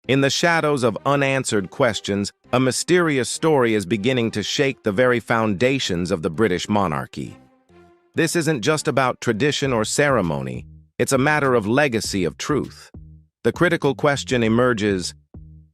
In the shadows of unanswered questions, a mysterious story is beginning to shake the very foundations of the British monarchy. This isn't just about tradition or ceremony, it's a matter of legacy of truth. The critical question emerges: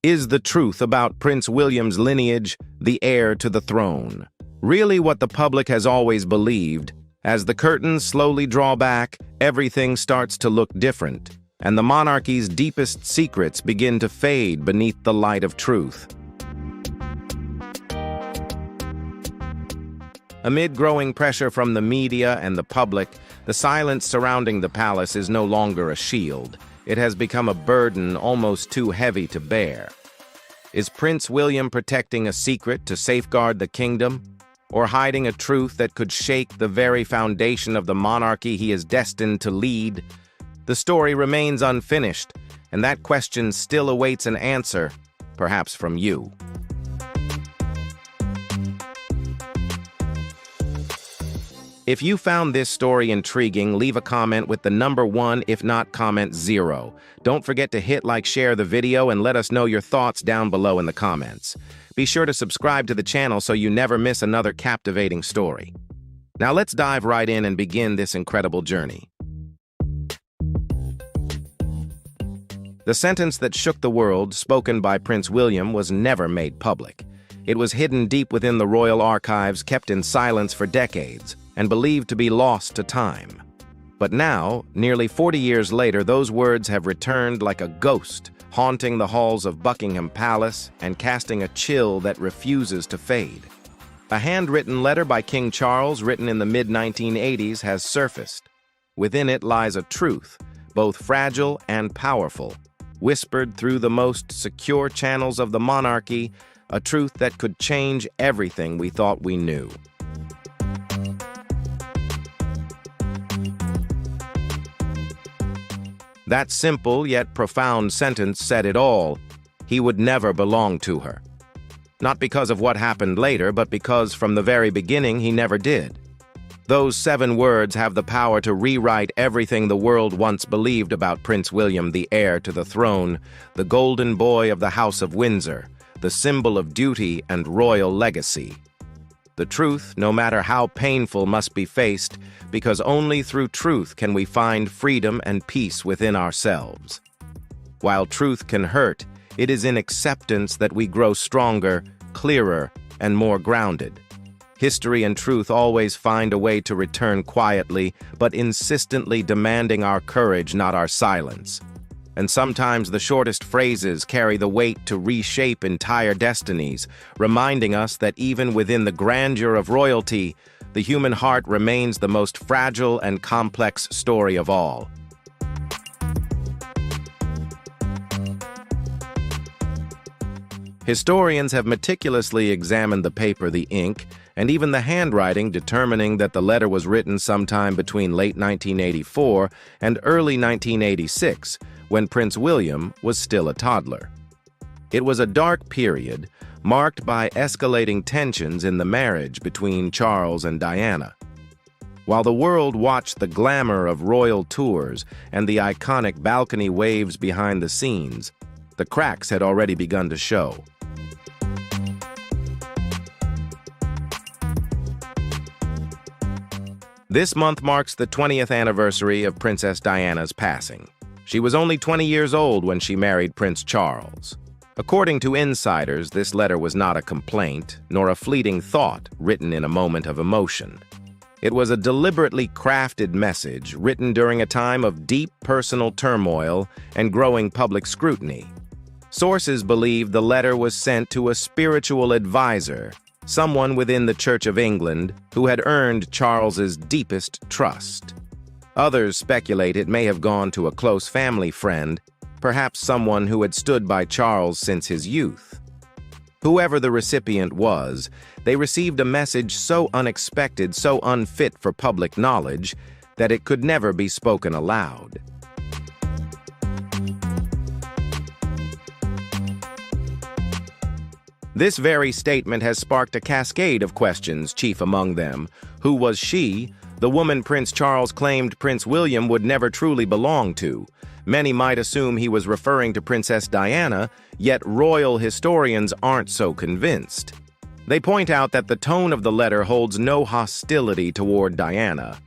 is the truth about Prince William's lineage, the heir to the throne, really what the public has always believed? As the curtains slowly draw back, everything starts to look different, and the monarchy's deepest secrets begin to fade beneath the light of truth. Amid growing pressure from the media and the public, the silence surrounding the palace is no longer a shield. It has become a burden almost too heavy to bear. Is Prince William protecting a secret to safeguard the kingdom, or hiding a truth that could shake the very foundation of the monarchy he is destined to lead? The story remains unfinished, and that question still awaits an answer, perhaps from you. If you found this story intriguing, leave a comment with the number 1, if not comment 0. Don't forget to hit like, share the video, and let us know your thoughts down below in the comments. Be sure to subscribe to the channel so you never miss another captivating story. Now let's dive right in and begin this incredible journey. The sentence that shook the world, spoken by Prince William, was never made public. It was hidden deep within the royal archives, kept in silence for decades, and believed to be lost to time. But now, nearly 40 years later, those words have returned like a ghost, haunting the halls of Buckingham Palace and casting a chill that refuses to fade. A handwritten letter by King Charles, written in the mid-1980s, has surfaced. Within it lies a truth, both fragile and powerful, whispered through the most secure channels of the monarchy, a truth that could change everything we thought we knew. That simple yet profound sentence said it all. He would never belong to her. Not because of what happened later, but because from the very beginning he never did. Those 7 words have the power to rewrite everything the world once believed about Prince William, the heir to the throne, the golden boy of the House of Windsor, the symbol of duty and royal legacy. The truth, no matter how painful, must be faced, because only through truth can we find freedom and peace within ourselves. While truth can hurt, it is in acceptance that we grow stronger, clearer, and more grounded. History and truth always find a way to return quietly, but insistently demanding our courage, not our silence. And sometimes the shortest phrases carry the weight to reshape entire destinies, reminding us that even within the grandeur of royalty, the human heart remains the most fragile and complex story of all. Historians have meticulously examined the paper, the ink, and even the handwriting, determining that the letter was written sometime between late 1984 and early 1986, when Prince William was still a toddler. It was a dark period, marked by escalating tensions in the marriage between Charles and Diana. While the world watched the glamour of royal tours and the iconic balcony waves behind the scenes, the cracks had already begun to show. This month marks the 20th anniversary of Princess Diana's passing. She was only 20 years old when she married Prince Charles. According to insiders, this letter was not a complaint, nor a fleeting thought written in a moment of emotion. It was a deliberately crafted message written during a time of deep personal turmoil and growing public scrutiny. Sources believe the letter was sent to a spiritual advisor, someone within the Church of England who had earned Charles's deepest trust. Others speculate it may have gone to a close family friend, perhaps someone who had stood by Charles since his youth. Whoever the recipient was, they received a message so unexpected, so unfit for public knowledge, that it could never be spoken aloud. This very statement has sparked a cascade of questions, chief among them. Who was she, the woman Prince Charles claimed Prince William would never truly belong to? Many might assume he was referring to Princess Diana, yet royal historians aren't so convinced. They point out that the tone of the letter holds no hostility toward Diana.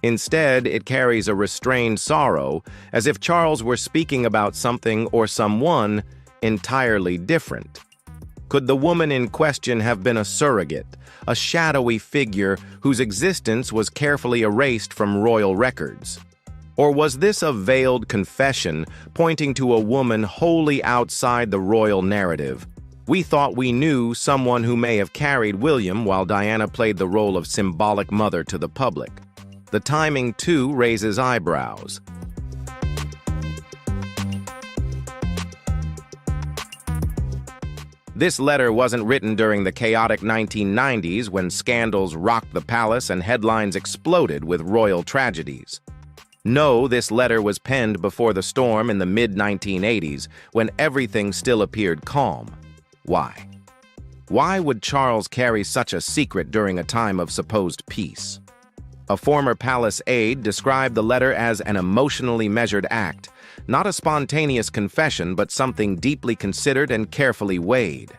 Instead, it carries a restrained sorrow, as if Charles were speaking about something or someone entirely different. Could the woman in question have been a surrogate, a shadowy figure whose existence was carefully erased from royal records? Or was this a veiled confession pointing to a woman wholly outside the royal narrative? We thought we knew someone who may have carried William while Diana played the role of symbolic mother to the public. The timing, too, raises eyebrows. This letter wasn't written during the chaotic 1990s when scandals rocked the palace and headlines exploded with royal tragedies. No, this letter was penned before the storm in the mid-1980s when everything still appeared calm. Why? Why would Charles carry such a secret during a time of supposed peace? A former palace aide described the letter as an emotionally measured act, not a spontaneous confession, but something deeply considered and carefully weighed.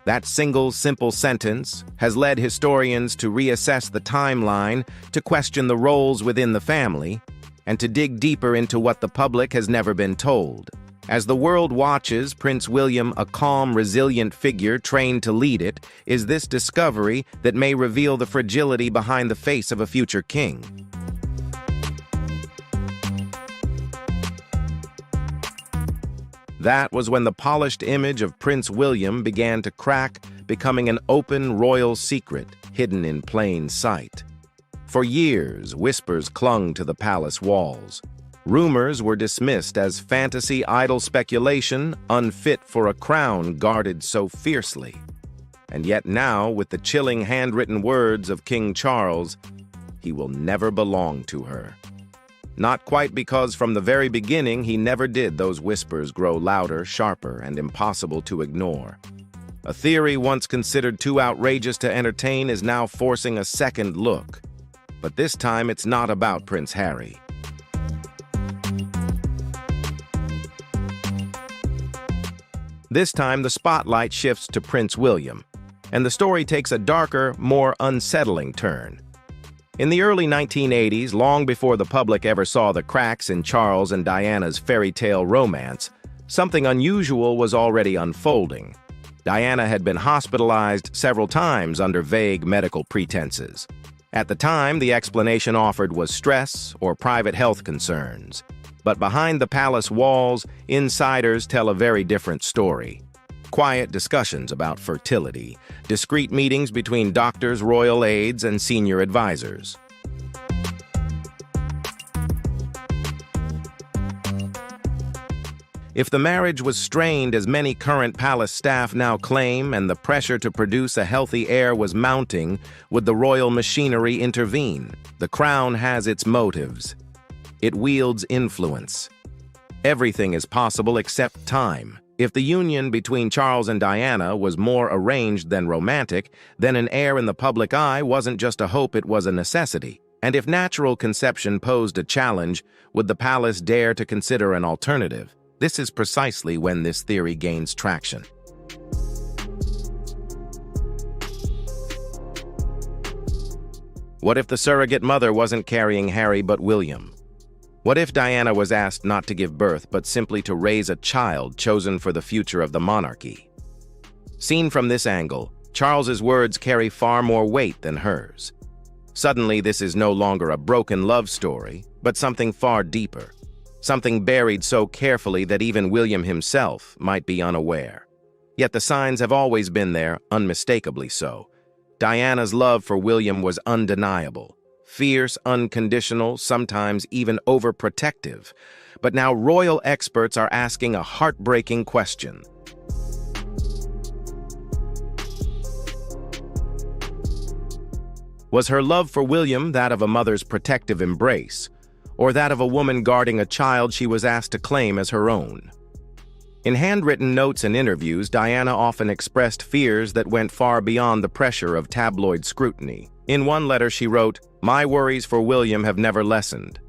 That single, simple sentence has led historians to reassess the timeline, to question the roles within the family, and to dig deeper into what the public has never been told. As the world watches Prince William, a calm, resilient figure trained to lead it, is this discovery that may reveal the fragility behind the face of a future king. That was when the polished image of Prince William began to crack, becoming an open royal secret hidden in plain sight. For years, whispers clung to the palace walls. Rumors were dismissed as fantasy, idle speculation, unfit for a crown guarded so fiercely. And yet now, with the chilling handwritten words of King Charles, he will never belong to her. Not quite because from the very beginning he never did those whispers grow louder, sharper, and impossible to ignore. A theory once considered too outrageous to entertain is now forcing a second look. But this time it's not about Prince Harry. This time, the spotlight shifts to Prince William, and the story takes a darker, more unsettling turn. In the early 1980s, long before the public ever saw the cracks in Charles and Diana's fairy tale romance, something unusual was already unfolding. Diana had been hospitalized several times under vague medical pretenses. At the time, the explanation offered was stress or private health concerns. But behind the palace walls, insiders tell a very different story. Quiet discussions about fertility, discreet meetings between doctors, royal aides, and senior advisors. If the marriage was strained as many current palace staff now claim and the pressure to produce a healthy heir was mounting, would the royal machinery intervene? The crown has its motives. It wields influence. Everything is possible except time. If the union between Charles and Diana was more arranged than romantic, then an heir in the public eye wasn't just a hope, it was a necessity. And if natural conception posed a challenge, would the palace dare to consider an alternative? This is precisely when this theory gains traction. What if the surrogate mother wasn't carrying Harry but William? What if Diana was asked not to give birth but simply to raise a child chosen for the future of the monarchy? Seen from this angle, Charles's words carry far more weight than hers. Suddenly, this is no longer a broken love story, but something far deeper. Something buried so carefully that even William himself might be unaware. Yet the signs have always been there, unmistakably so. Diana's love for William was undeniable. Fierce, unconditional, sometimes even overprotective. But now royal experts are asking a heartbreaking question. Was her love for William that of a mother's protective embrace, or that of a woman guarding a child she was asked to claim as her own? In handwritten notes and interviews, Diana often expressed fears that went far beyond the pressure of tabloid scrutiny. In one letter she wrote, "My worries for William have never lessened.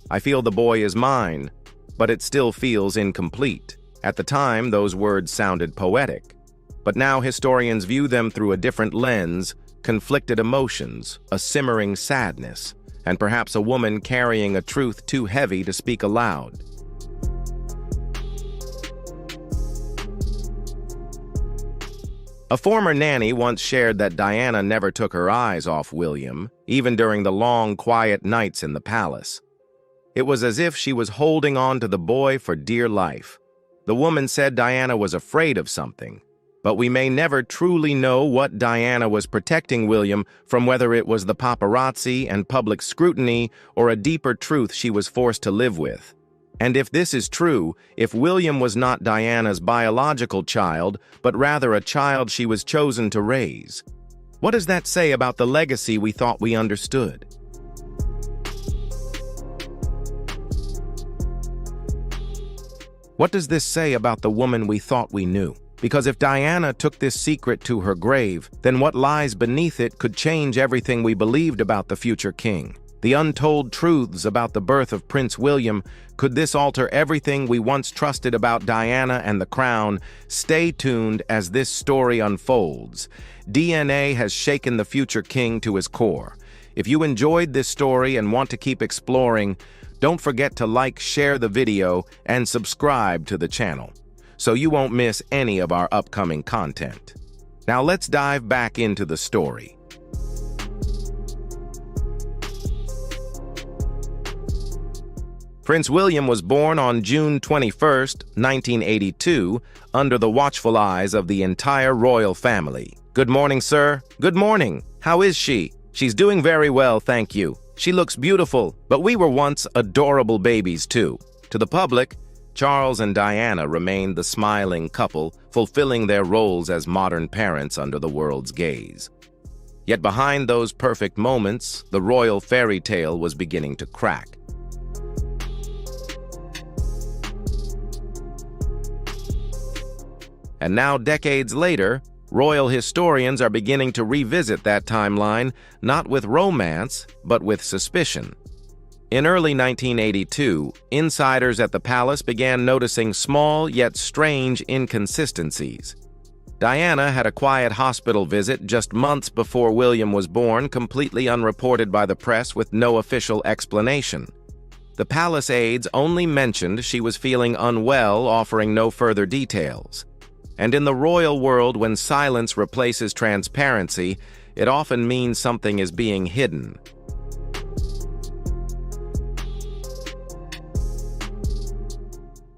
I feel the boy is mine, but it still feels incomplete. At the time, those words sounded poetic. But now historians view them through a different lens, conflicted emotions, a simmering sadness, and perhaps a woman carrying a truth too heavy to speak aloud. A former nanny once shared that Diana never took her eyes off William, even during the long, quiet nights in the palace. It was as if she was holding on to the boy for dear life. The woman said Diana was afraid of something, but we may never truly know what Diana was protecting William from, whether it was the paparazzi and public scrutiny or a deeper truth she was forced to live with. And if this is true, if William was not Diana's biological child, but rather a child she was chosen to raise, what does that say about the legacy we thought we understood? What does this say about the woman we thought we knew? Because if Diana took this secret to her grave, then what lies beneath it could change everything we believed about the future king. The untold truths about the birth of Prince William, could this alter everything we once trusted about Diana and the crown? Stay tuned as this story unfolds. DNA has shaken the future king to his core. If you enjoyed this story and want to keep exploring, don't forget to like, share the video, and subscribe to the channel, so you won't miss any of our upcoming content. Now let's dive back into the story. Prince William was born on June 21, 1982, under the watchful eyes of the entire royal family. Good morning, sir. Good morning. How is she? She's doing very well, thank you. She looks beautiful, but we were once adorable babies too. To the public, Charles and Diana remained the smiling couple, fulfilling their roles as modern parents under the world's gaze. Yet behind those perfect moments, the royal fairy tale was beginning to crack. And now, decades later, royal historians are beginning to revisit that timeline, not with romance, but with suspicion. In early 1982, insiders at the palace began noticing small yet strange inconsistencies. Diana had a quiet hospital visit just months before William was born, completely unreported by the press with no official explanation. The palace aides only mentioned she was feeling unwell, offering no further details. And in the royal world, when silence replaces transparency, it often means something is being hidden.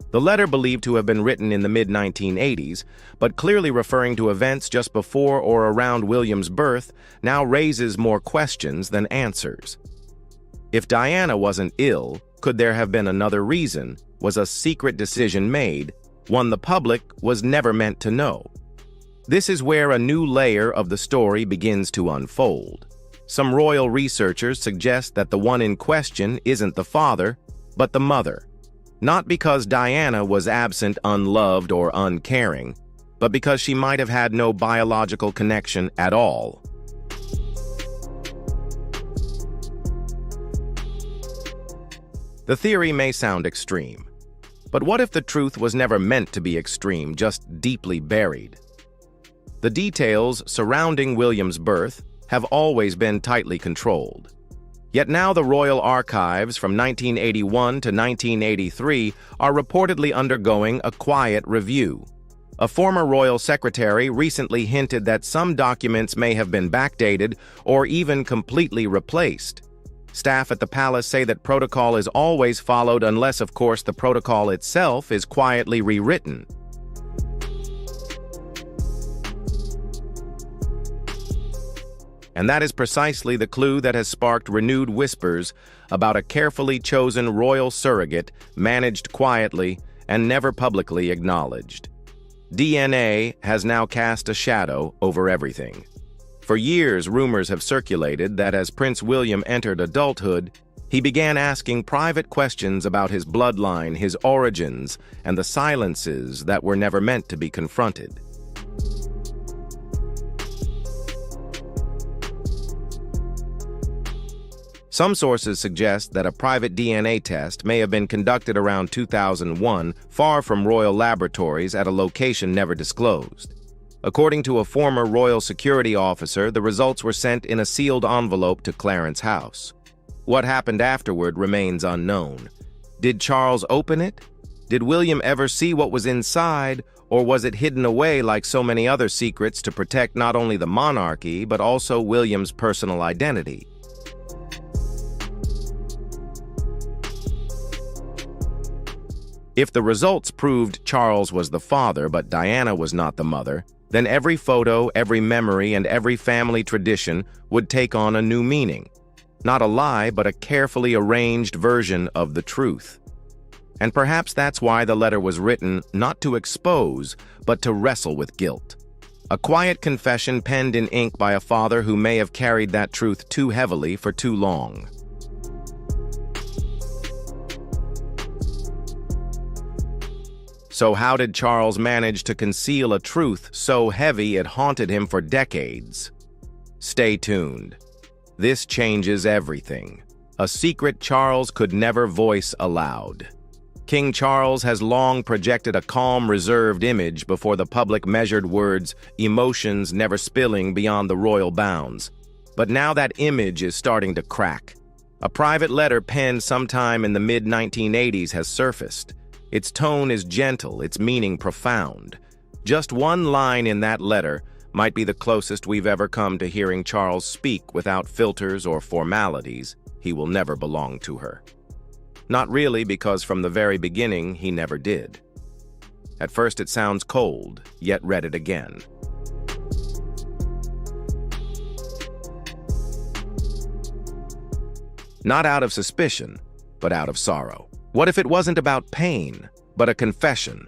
The letter, believed to have been written in the mid-1980s, but clearly referring to events just before or around William's birth, now raises more questions than answers. If Diana wasn't ill, could there have been another reason? Was a secret decision made? One the public was never meant to know. This is where a new layer of the story begins to unfold. Some royal researchers suggest that the one in question isn't the father, but the mother. Not because Diana was absent, unloved, or uncaring, but because she might have had no biological connection at all. The theory may sound extreme. But what if the truth was never meant to be extreme, just deeply buried? The details surrounding William's birth have always been tightly controlled. Yet now the royal archives from 1981 to 1983 are reportedly undergoing a quiet review. A former royal secretary recently hinted that some documents may have been backdated or even completely replaced. Staff at the palace say that protocol is always followed unless, of course, the protocol itself is quietly rewritten. And that is precisely the clue that has sparked renewed whispers about a carefully chosen royal surrogate managed quietly and never publicly acknowledged. DNA has now cast a shadow over everything. For years, rumors have circulated that as Prince William entered adulthood, he began asking private questions about his bloodline, his origins, and the silences that were never meant to be confronted. Some sources suggest that a private DNA test may have been conducted around 2001, far from royal laboratories at a location never disclosed. According to a former royal security officer, the results were sent in a sealed envelope to Clarence House. What happened afterward remains unknown. Did Charles open it? Did William ever see what was inside, or was it hidden away like so many other secrets to protect not only the monarchy, but also William's personal identity? If the results proved Charles was the father, but Diana was not the mother, then every photo, every memory, and every family tradition would take on a new meaning. Not a lie, but a carefully arranged version of the truth. And perhaps that's why the letter was written, not to expose, but to wrestle with guilt. A quiet confession penned in ink by a father who may have carried that truth too heavily for too long. So how did Charles manage to conceal a truth so heavy it haunted him for decades? Stay tuned. This changes everything. A secret Charles could never voice aloud. King Charles has long projected a calm, reserved image before the public measured words, emotions never spilling beyond the royal bounds. But now that image is starting to crack. A private letter penned sometime in the mid-1980s has surfaced. Its tone is gentle, its meaning profound. Just one line in that letter might be the closest we've ever come to hearing Charles speak without filters or formalities. He will never belong to her. Not really, because from the very beginning, he never did. At first it sounds cold, yet read it again. Not out of suspicion, but out of sorrow. What if it wasn't about pain, but a confession?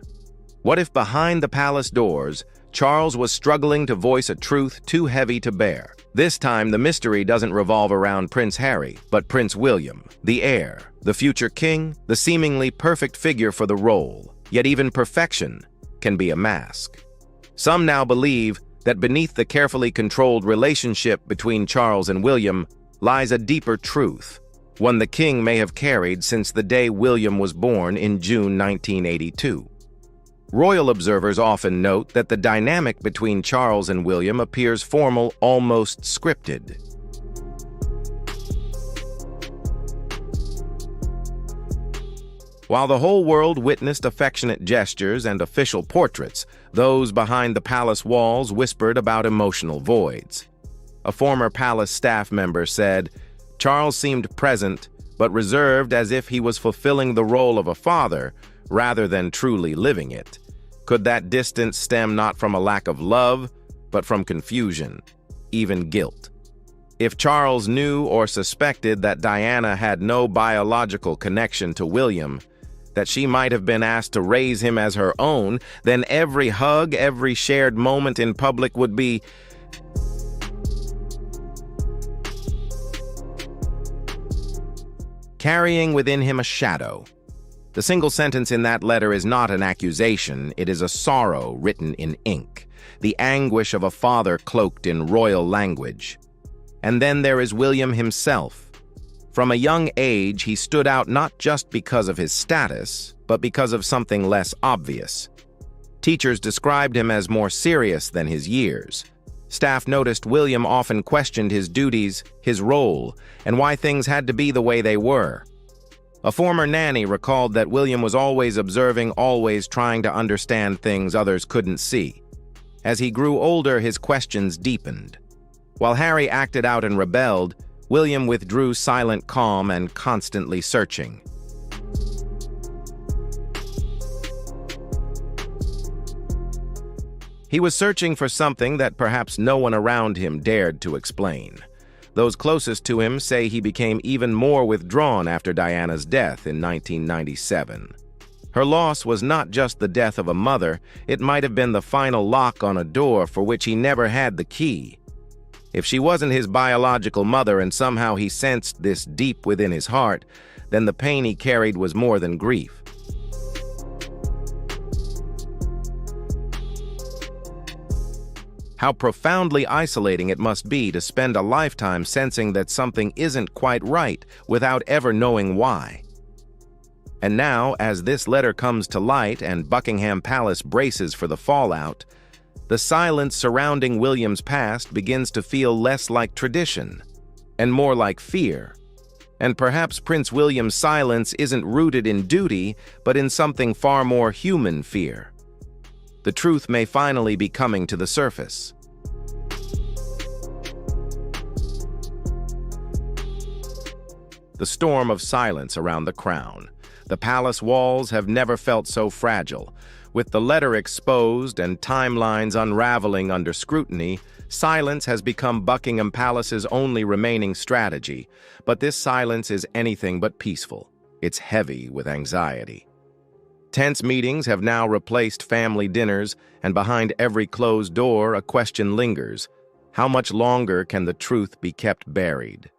What if behind the palace doors, Charles was struggling to voice a truth too heavy to bear? This time, the mystery doesn't revolve around Prince Harry, but Prince William, the heir, the future king, the seemingly perfect figure for the role. Yet even perfection can be a mask. Some now believe that beneath the carefully controlled relationship between Charles and William lies a deeper truth, one the king may have carried since the day William was born in June 1982. Royal observers often note that the dynamic between Charles and William appears formal, almost scripted. While the whole world witnessed affectionate gestures and official portraits, those behind the palace walls whispered about emotional voids. A former palace staff member said, Charles seemed present, but reserved, as if he was fulfilling the role of a father rather than truly living it. Could that distance stem not from a lack of love, but from confusion, even guilt? If Charles knew or suspected that Diana had no biological connection to William, that she might have been asked to raise him as her own, then every hug, every shared moment in public would be carrying within him a shadow. The single sentence in that letter is not an accusation, it is a sorrow written in ink, the anguish of a father cloaked in royal language. And then there is William himself. From a young age, he stood out not just because of his status, but because of something less obvious. Teachers described him as more serious than his years. Staff noticed William often questioned his duties, his role, and why things had to be the way they were. A former nanny recalled that William was always observing, always trying to understand things others couldn't see. As he grew older, his questions deepened. While Harry acted out and rebelled, William withdrew, silent, calm, and constantly searching. He was searching for something that perhaps no one around him dared to explain. Those closest to him say he became even more withdrawn after Diana's death in 1997. Her loss was not just the death of a mother, it might have been the final lock on a door for which he never had the key. If she wasn't his biological mother and somehow he sensed this deep within his heart, then the pain he carried was more than grief. How profoundly isolating it must be to spend a lifetime sensing that something isn't quite right without ever knowing why. And now, as this letter comes to light and Buckingham Palace braces for the fallout, the silence surrounding William's past begins to feel less like tradition and more like fear. And perhaps Prince William's silence isn't rooted in duty, but in something far more human fear. The truth may finally be coming to the surface. The storm of silence around the crown. The palace walls have never felt so fragile. With the letter exposed and timelines unraveling under scrutiny, silence has become Buckingham Palace's only remaining strategy. But this silence is anything but peaceful. It's heavy with anxiety. Tense meetings have now replaced family dinners, and behind every closed door a question lingers. How much longer can the truth be kept buried?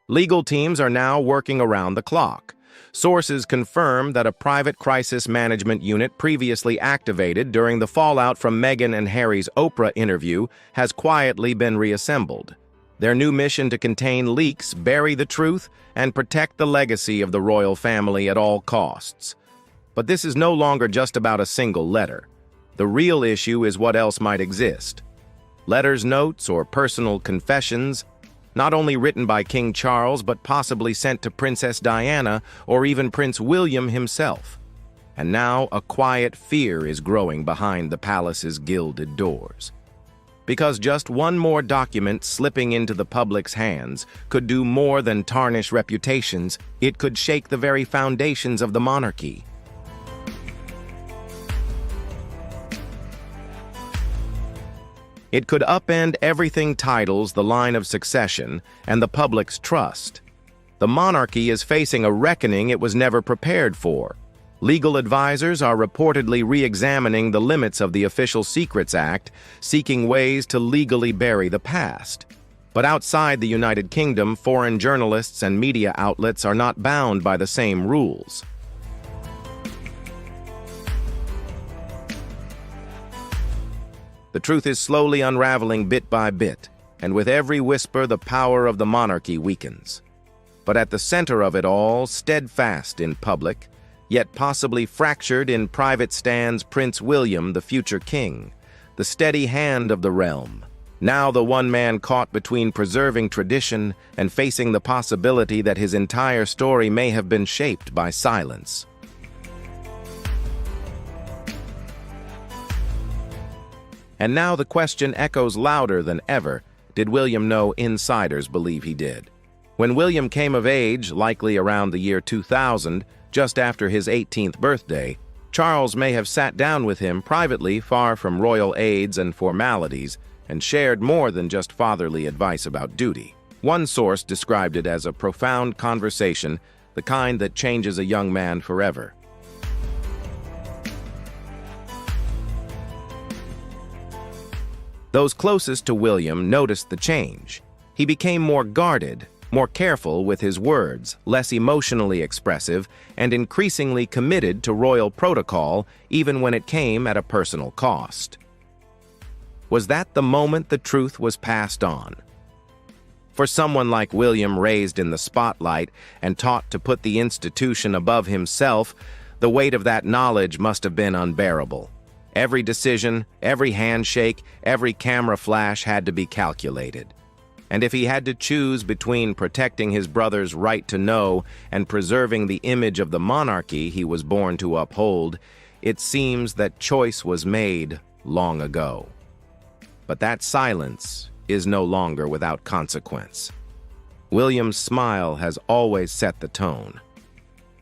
Legal teams are now working around the clock. Sources confirm that a private crisis management unit previously activated during the fallout from Meghan and Harry's Oprah interview has quietly been reassembled. Their new mission to contain leaks, bury the truth, and protect the legacy of the royal family at all costs. But this is no longer just about a single letter. The real issue is what else might exist. Letters, notes, or personal confessions, not only written by King Charles but possibly sent to Princess Diana or even Prince William himself. And now a quiet fear is growing behind the palace's gilded doors. Because just one more document slipping into the public's hands could do more than tarnish reputations, it could shake the very foundations of the monarchy. It could upend everything titles the line of succession and the public's trust. The monarchy is facing a reckoning it was never prepared for. Legal advisors are reportedly re-examining the limits of the Official Secrets Act, seeking ways to legally bury the past. But outside the United Kingdom, foreign journalists and media outlets are not bound by the same rules. The truth is slowly unraveling bit by bit, and with every whisper the power of the monarchy weakens. But at the center of it all, steadfast in public, yet possibly fractured in private, stands Prince William, the future king, the steady hand of the realm. Now the one man caught between preserving tradition and facing the possibility that his entire story may have been shaped by silence. And now the question echoes louder than ever. Did William know? Insiders believe he did. When William came of age, likely around the year 2000, just after his 18th birthday, Charles may have sat down with him privately, far from royal aids and formalities, and shared more than just fatherly advice about duty. One source described it as a profound conversation, the kind that changes a young man forever. Those closest to William noticed the change. He became more guarded, more careful with his words, less emotionally expressive, and increasingly committed to royal protocol, even when it came at a personal cost. Was that the moment the truth was passed on? For someone like William, raised in the spotlight and taught to put the institution above himself, the weight of that knowledge must have been unbearable. Every decision, every handshake, every camera flash had to be calculated. And if he had to choose between protecting his brother's right to know and preserving the image of the monarchy he was born to uphold, it seems that choice was made long ago. But that silence is no longer without consequence. William's smile has always set the tone.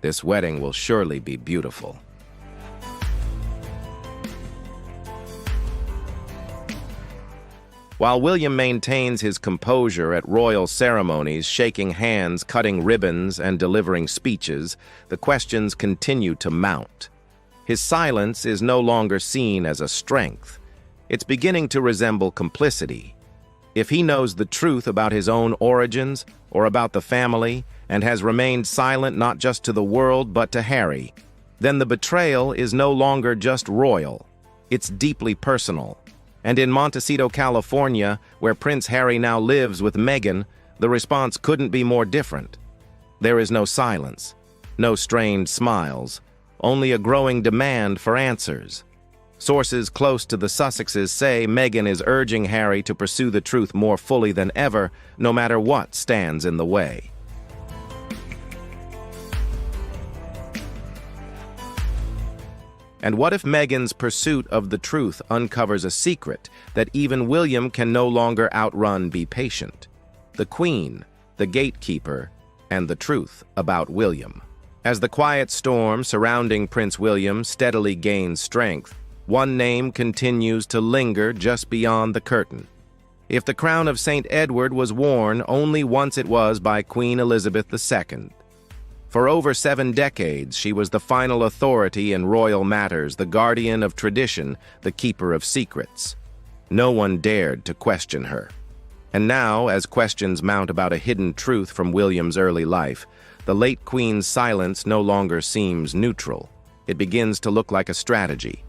This wedding will surely be beautiful. While William maintains his composure at royal ceremonies, shaking hands, cutting ribbons, and delivering speeches, the questions continue to mount. His silence is no longer seen as a strength. It's beginning to resemble complicity. If he knows the truth about his own origins, or about the family, and has remained silent not just to the world but to Harry, then the betrayal is no longer just royal. It's deeply personal. And in Montecito, California, where Prince Harry now lives with Meghan, the response couldn't be more different. There is no silence, no strained smiles, only a growing demand for answers. Sources close to the Sussexes say Meghan is urging Harry to pursue the truth more fully than ever, no matter what stands in the way. And what if Meghan's pursuit of the truth uncovers a secret that even William can no longer outrun? Be patient. The Queen, the gatekeeper, and the truth about William. As the quiet storm surrounding Prince William steadily gains strength, one name continues to linger just beyond the curtain. If the crown of St. Edward was worn, only once it was by Queen Elizabeth II. For over 7 decades, she was the final authority in royal matters, the guardian of tradition, the keeper of secrets. No one dared to question her. And now, as questions mount about a hidden truth from William's early life, the late Queen's silence no longer seems neutral. It begins to look like a strategy.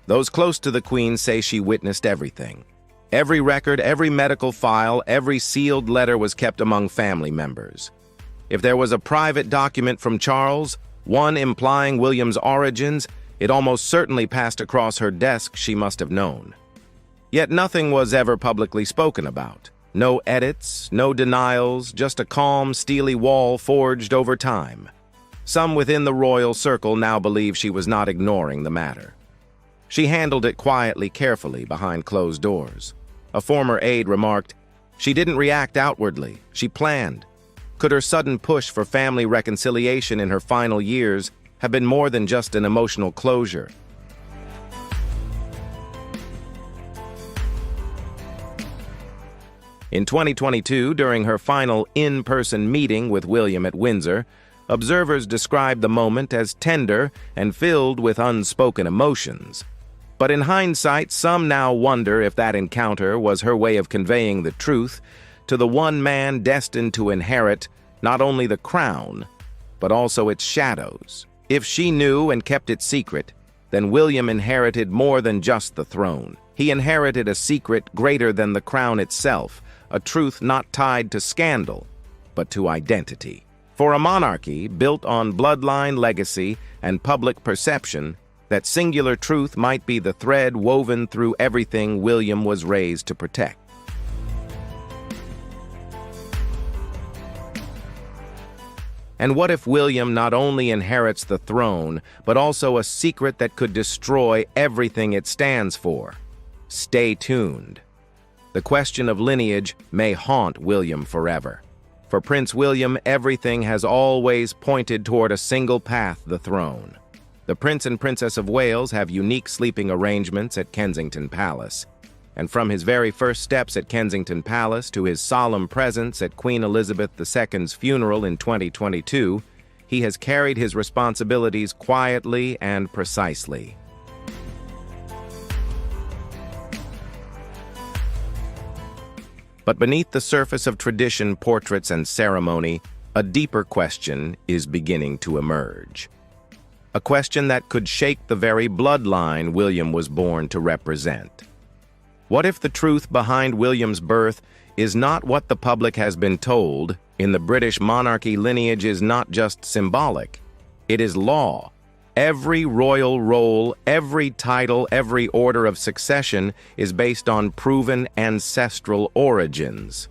Those close to the Queen say she witnessed everything. Every record, every medical file, every sealed letter was kept among family members. If there was a private document from Charles, one implying William's origins, it almost certainly passed across her desk. She must have known. Yet nothing was ever publicly spoken about. No edits, no denials, just a calm, steely wall forged over time. Some within the royal circle now believe she was not ignoring the matter. She handled it quietly, carefully, behind closed doors. A former aide remarked, "She didn't react outwardly, she planned." Could her sudden push for family reconciliation in her final years have been more than just an emotional closure? In 2022, during her final in-person meeting with William at Windsor, observers described the moment as tender and filled with unspoken emotions. But in hindsight, some now wonder if that encounter was her way of conveying the truth to the one man destined to inherit not only the crown, but also its shadows. If she knew and kept it secret, then William inherited more than just the throne. He inherited a secret greater than the crown itself, a truth not tied to scandal, but to identity. For a monarchy built on bloodline, legacy, and public perception, that singular truth might be the thread woven through everything William was raised to protect. And what if William not only inherits the throne, but also a secret that could destroy everything it stands for? Stay tuned. The question of lineage may haunt William forever. For Prince William, everything has always pointed toward a single path, the throne. The Prince and Princess of Wales have unique sleeping arrangements at Kensington Palace. And from his very first steps at Kensington Palace to his solemn presence at Queen Elizabeth II's funeral in 2022, he has carried his responsibilities quietly and precisely. But beneath the surface of tradition, portraits, and ceremony, a deeper question is beginning to emerge. A question that could shake the very bloodline William was born to represent. What if the truth behind William's birth is not what the public has been told? In the British monarchy, lineage is not just symbolic. It is law. Every royal role, every title, every order of succession is based on proven ancestral origins.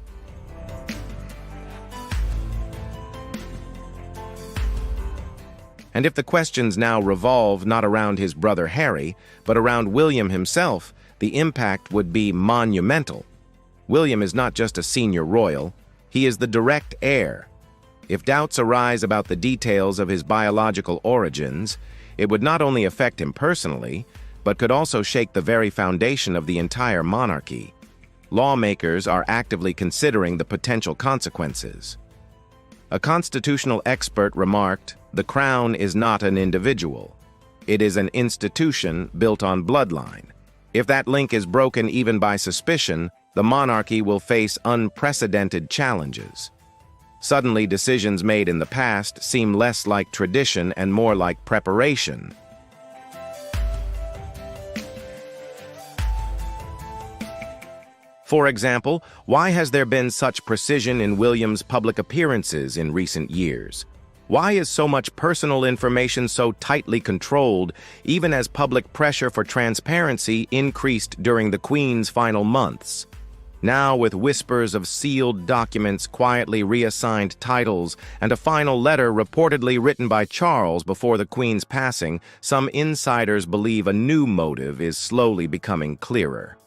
And if the questions now revolve not around his brother Harry, but around William himself, the impact would be monumental. William is not just a senior royal, he is the direct heir. If doubts arise about the details of his biological origins, it would not only affect him personally, but could also shake the very foundation of the entire monarchy. Lawmakers are actively considering the potential consequences. A constitutional expert remarked, "The crown is not an individual. It is an institution built on bloodline. If that link is broken even by suspicion, the monarchy will face unprecedented challenges. Suddenly, decisions made in the past seem less like tradition and more like preparation. For example, why has there been such precision in William's public appearances in recent years? Why is so much personal information so tightly controlled, even as public pressure for transparency increased during the Queen's final months? Now, with whispers of sealed documents, quietly reassigned titles, and a final letter reportedly written by Charles before the Queen's passing, some insiders believe a new motive is slowly becoming clearer.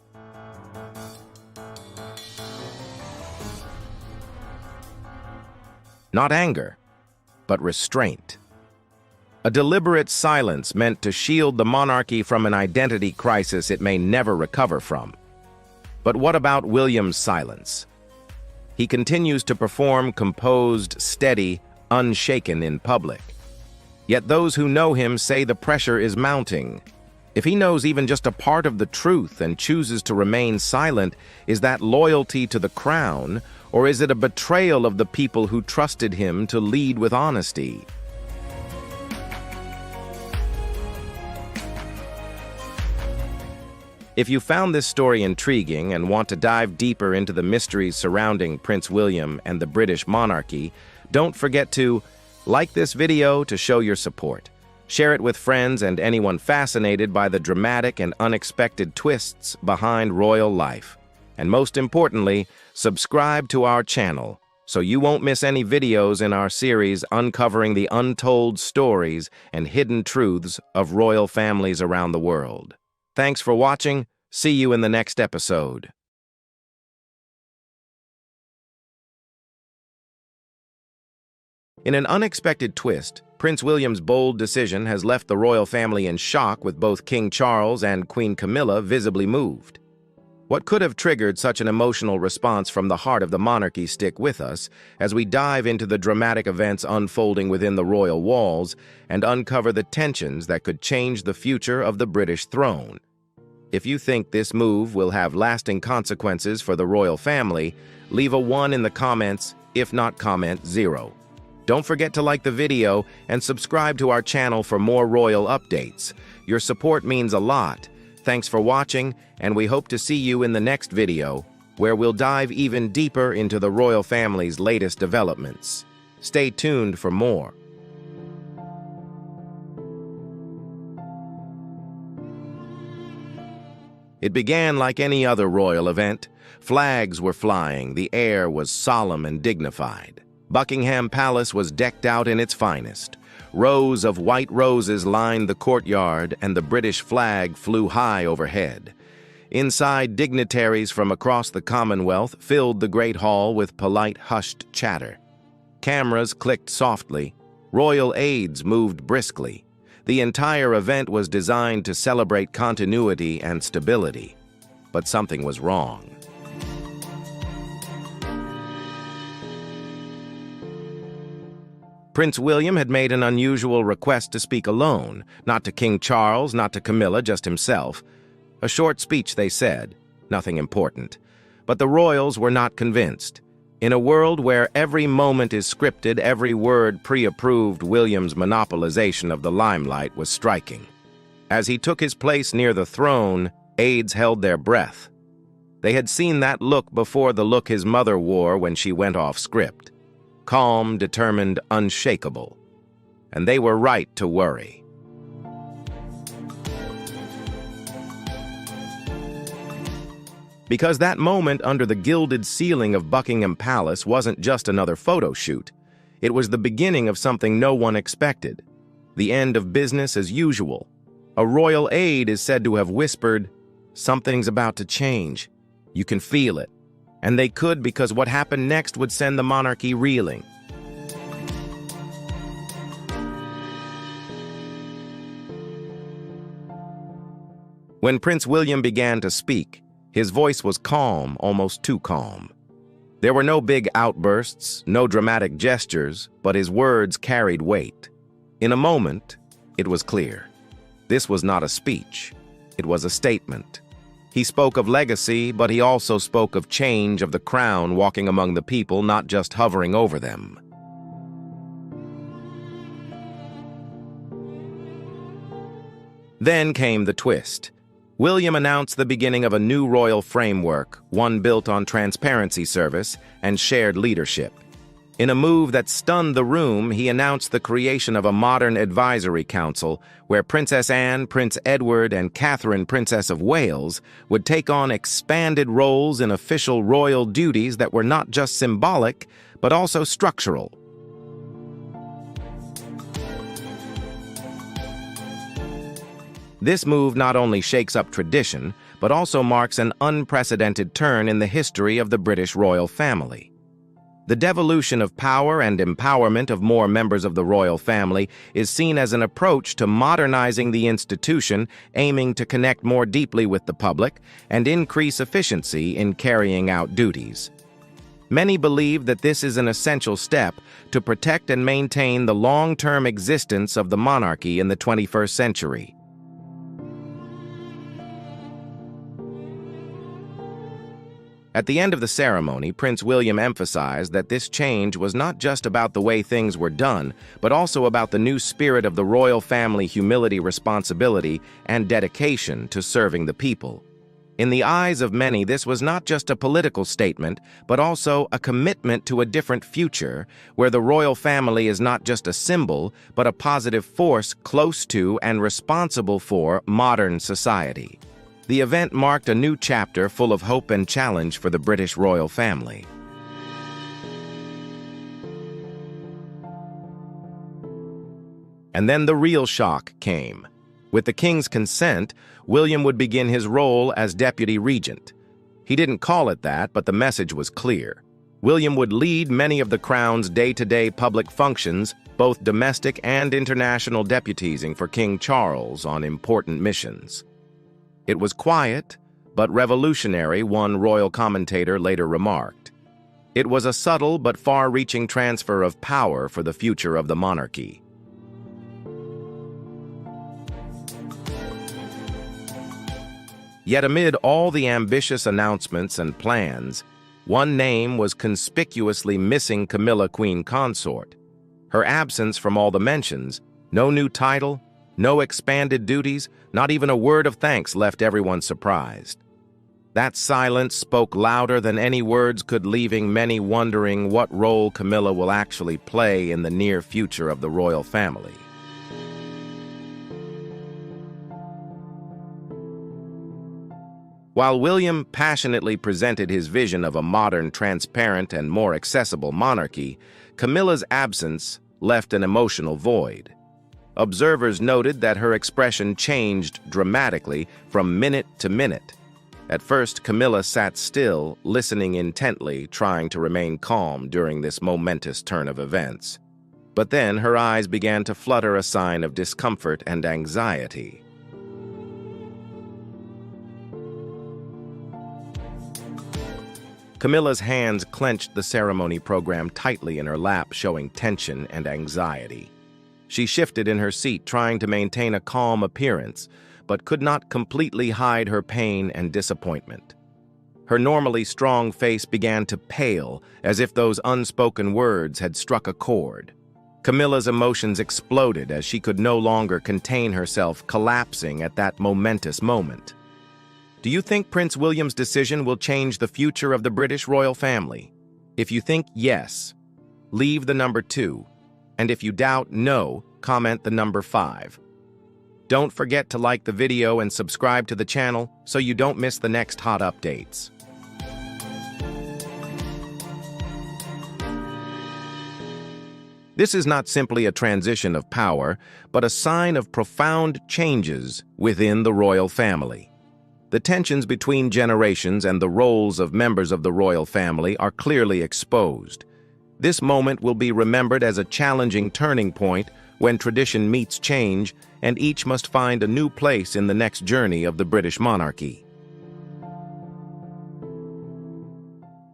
Not anger, but restraint. A deliberate silence meant to shield the monarchy from an identity crisis it may never recover from. But what about William's silence? He continues to perform composed, steady, unshaken in public. Yet those who know him say the pressure is mounting. If he knows even just a part of the truth and chooses to remain silent, is that loyalty to the crown, or is it a betrayal of the people who trusted him to lead with honesty? If you found this story intriguing and want to dive deeper into the mysteries surrounding Prince William and the British monarchy, don't forget to like this video to show your support. Share it with friends and anyone fascinated by the dramatic and unexpected twists behind royal life. And most importantly, subscribe to our channel so you won't miss any videos in our series uncovering the untold stories and hidden truths of royal families around the world. Thanks for watching. See you in the next episode. In an unexpected twist, Prince William's bold decision has left the royal family in shock, with both King Charles and Queen Camilla visibly moved. What could have triggered such an emotional response from the heart of the monarchy stick with us as we dive into the dramatic events unfolding within the royal walls and uncover the tensions that could change the future of the British throne. If you think this move will have lasting consequences for the royal family, leave a 1 in the comments, if not comment 0. Don't forget to like the video and subscribe to our channel for more royal updates. Your support means a lot. Thanks for watching, and we hope to see you in the next video, where we'll dive even deeper into the royal family's latest developments. Stay tuned for more. It began like any other royal event. Flags were flying, the air was solemn and dignified. Buckingham Palace was decked out in its finest. Rows of white roses lined the courtyard, and the British flag flew high overhead. Inside, dignitaries from across the Commonwealth filled the Great Hall with polite, hushed chatter. Cameras clicked softly. Royal aides moved briskly. The entire event was designed to celebrate continuity and stability. But something was wrong. Prince William had made an unusual request to speak alone, not to King Charles, not to Camilla, just himself. A short speech, they said, nothing important. But the royals were not convinced. In a world where every moment is scripted, every word pre-approved, William's monopolization of the limelight was striking. As he took his place near the throne, aides held their breath. They had seen that look before, the look his mother wore when she went off script. Calm, determined, unshakable. And they were right to worry. Because that moment under the gilded ceiling of Buckingham Palace wasn't just another photo shoot. It was the beginning of something no one expected. The end of business as usual. A royal aide is said to have whispered, "Something's about to change. You can feel it." And they could, because what happened next would send the monarchy reeling. When Prince William began to speak, his voice was calm, almost too calm. There were no big outbursts, no dramatic gestures, but his words carried weight. In a moment, it was clear. This was not a speech. It was a statement. He spoke of legacy, but he also spoke of change of the crown walking among the people, not just hovering over them. Then came the twist. William announced the beginning of a new royal framework, one built on transparency service and shared leadership. In a move that stunned the room, he announced the creation of a modern advisory council where Princess Anne, Prince Edward, and Catherine, Princess of Wales, would take on expanded roles in official royal duties that were not just symbolic, but also structural. This move not only shakes up tradition, but also marks an unprecedented turn in the history of the British royal family. The devolution of power and empowerment of more members of the royal family is seen as an approach to modernizing the institution, aiming to connect more deeply with the public and increase efficiency in carrying out duties. Many believe that this is an essential step to protect and maintain the long-term existence of the monarchy in the 21st century. At the end of the ceremony, Prince William emphasized that this change was not just about the way things were done, but also about the new spirit of the royal family, humility, responsibility, and dedication to serving the people. In the eyes of many, this was not just a political statement, but also a commitment to a different future, where the royal family is not just a symbol, but a positive force close to and responsible for modern society. The event marked a new chapter full of hope and challenge for the British royal family. And then the real shock came. With the king's consent, William would begin his role as deputy regent. He didn't call it that, but the message was clear. William would lead many of the crown's day-to-day public functions, both domestic and international deputizing for King Charles on important missions. It was quiet, but revolutionary, one royal commentator later remarked. It was a subtle but far-reaching transfer of power for the future of the monarchy. Yet amid all the ambitious announcements and plans, one name was conspicuously missing: Camilla, Queen Consort. Her absence from all the mentions, no new title, no expanded duties, not even a word of thanks left everyone surprised. That silence spoke louder than any words could, leaving many wondering what role Camilla will actually play in the near future of the royal family. While William passionately presented his vision of a modern, transparent, and more accessible monarchy, Camilla's absence left an emotional void. Observers noted that her expression changed dramatically from minute to minute. At first, Camilla sat still, listening intently, trying to remain calm during this momentous turn of events. But then her eyes began to flutter, a sign of discomfort and anxiety. Camilla's hands clenched the ceremony program tightly in her lap, showing tension and anxiety. She shifted in her seat, trying to maintain a calm appearance, but could not completely hide her pain and disappointment. Her normally strong face began to pale, as if those unspoken words had struck a chord. Camilla's emotions exploded as she could no longer contain herself, collapsing at that momentous moment. Do you think Prince William's decision will change the future of the British royal family? If you think yes, leave the number 2. And if you doubt no, comment the number 5. Don't forget to like the video and subscribe to the channel so you don't miss the next hot updates. This is not simply a transition of power, but a sign of profound changes within the royal family. The tensions between generations and the roles of members of the royal family are clearly exposed. This moment will be remembered as a challenging turning point when tradition meets change and each must find a new place in the next journey of the British monarchy.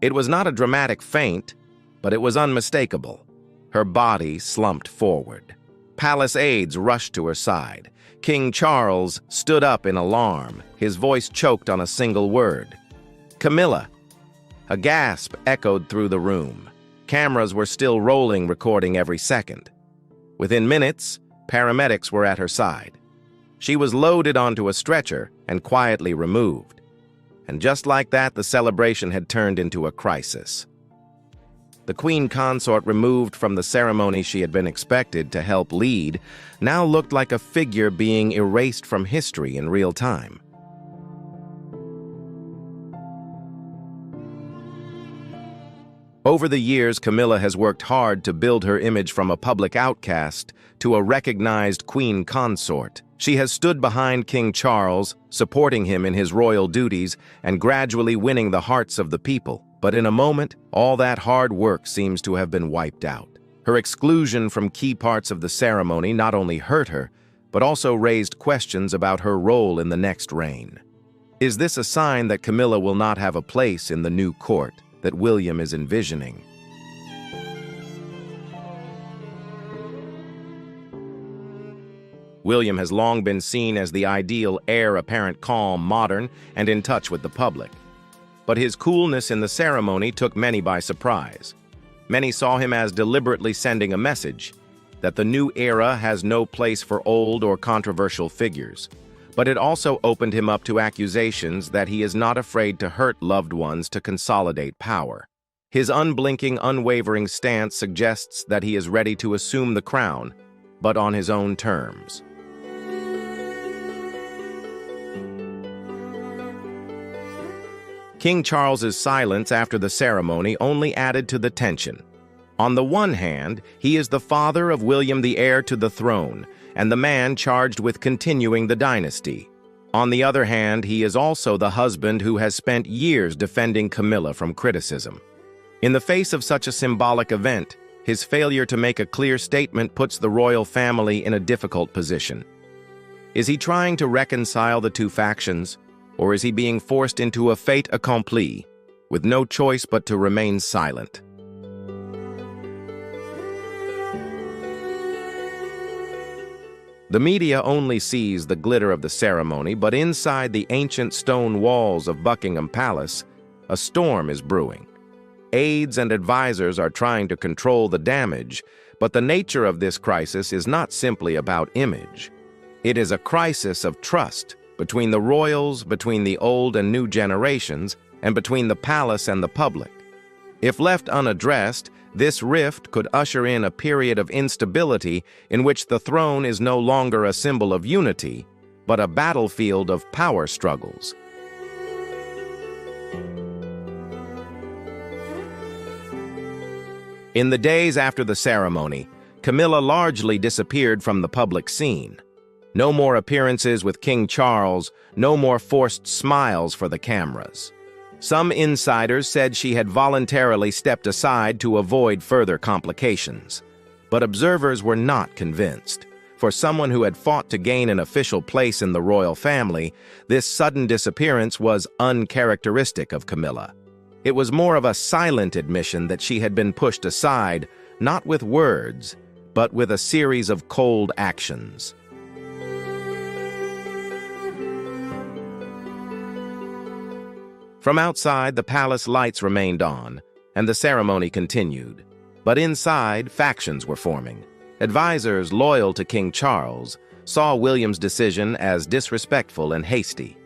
It was not a dramatic faint, but it was unmistakable. Her body slumped forward. Palace aides rushed to her side. King Charles stood up in alarm, his voice choked on a single word. "Camilla!" A gasp echoed through the room. Cameras were still rolling, recording every second. Within minutes, paramedics were at her side. She was loaded onto a stretcher and quietly removed. And just like that, the celebration had turned into a crisis. The queen consort, removed from the ceremony she had been expected to help lead, now looked like a figure being erased from history in real time. Over the years, Camilla has worked hard to build her image from a public outcast to a recognized queen consort. She has stood behind King Charles, supporting him in his royal duties and gradually winning the hearts of the people. But in a moment, all that hard work seems to have been wiped out. Her exclusion from key parts of the ceremony not only hurt her, but also raised questions about her role in the next reign. Is this a sign that Camilla will not have a place in the new court that William is envisioning? William has long been seen as the ideal heir apparent, calm, modern, and in touch with the public. But his coolness in the ceremony took many by surprise. Many saw him as deliberately sending a message that the new era has no place for old or controversial figures. But it also opened him up to accusations that he is not afraid to hurt loved ones to consolidate power. His unblinking, unwavering stance suggests that he is ready to assume the crown, but on his own terms. King Charles's silence after the ceremony only added to the tension. On the one hand, he is the father of William, the heir to the throne, and the man charged with continuing the dynasty. On the other hand, he is also the husband who has spent years defending Camilla from criticism. In the face of such a symbolic event, his failure to make a clear statement puts the royal family in a difficult position. Is he trying to reconcile the two factions, or is he being forced into a fait accompli, with no choice but to remain silent? The media only sees the glitter of the ceremony, but inside the ancient stone walls of Buckingham Palace, a storm is brewing. Aides and advisors are trying to control the damage, but the nature of this crisis is not simply about image. It is a crisis of trust between the royals, between the old and new generations, and between the palace and the public. If left unaddressed, this rift could usher in a period of instability in which the throne is no longer a symbol of unity, but a battlefield of power struggles. In the days after the ceremony, Camilla largely disappeared from the public scene. No more appearances with King Charles, no more forced smiles for the cameras. Some insiders said she had voluntarily stepped aside to avoid further complications. But observers were not convinced. For someone who had fought to gain an official place in the royal family, this sudden disappearance was uncharacteristic of Camilla. It was more of a silent admission that she had been pushed aside, not with words, but with a series of cold actions. From outside, the palace lights remained on, and the ceremony continued. But inside, factions were forming. Advisors loyal to King Charles saw William's decision as disrespectful and hasty.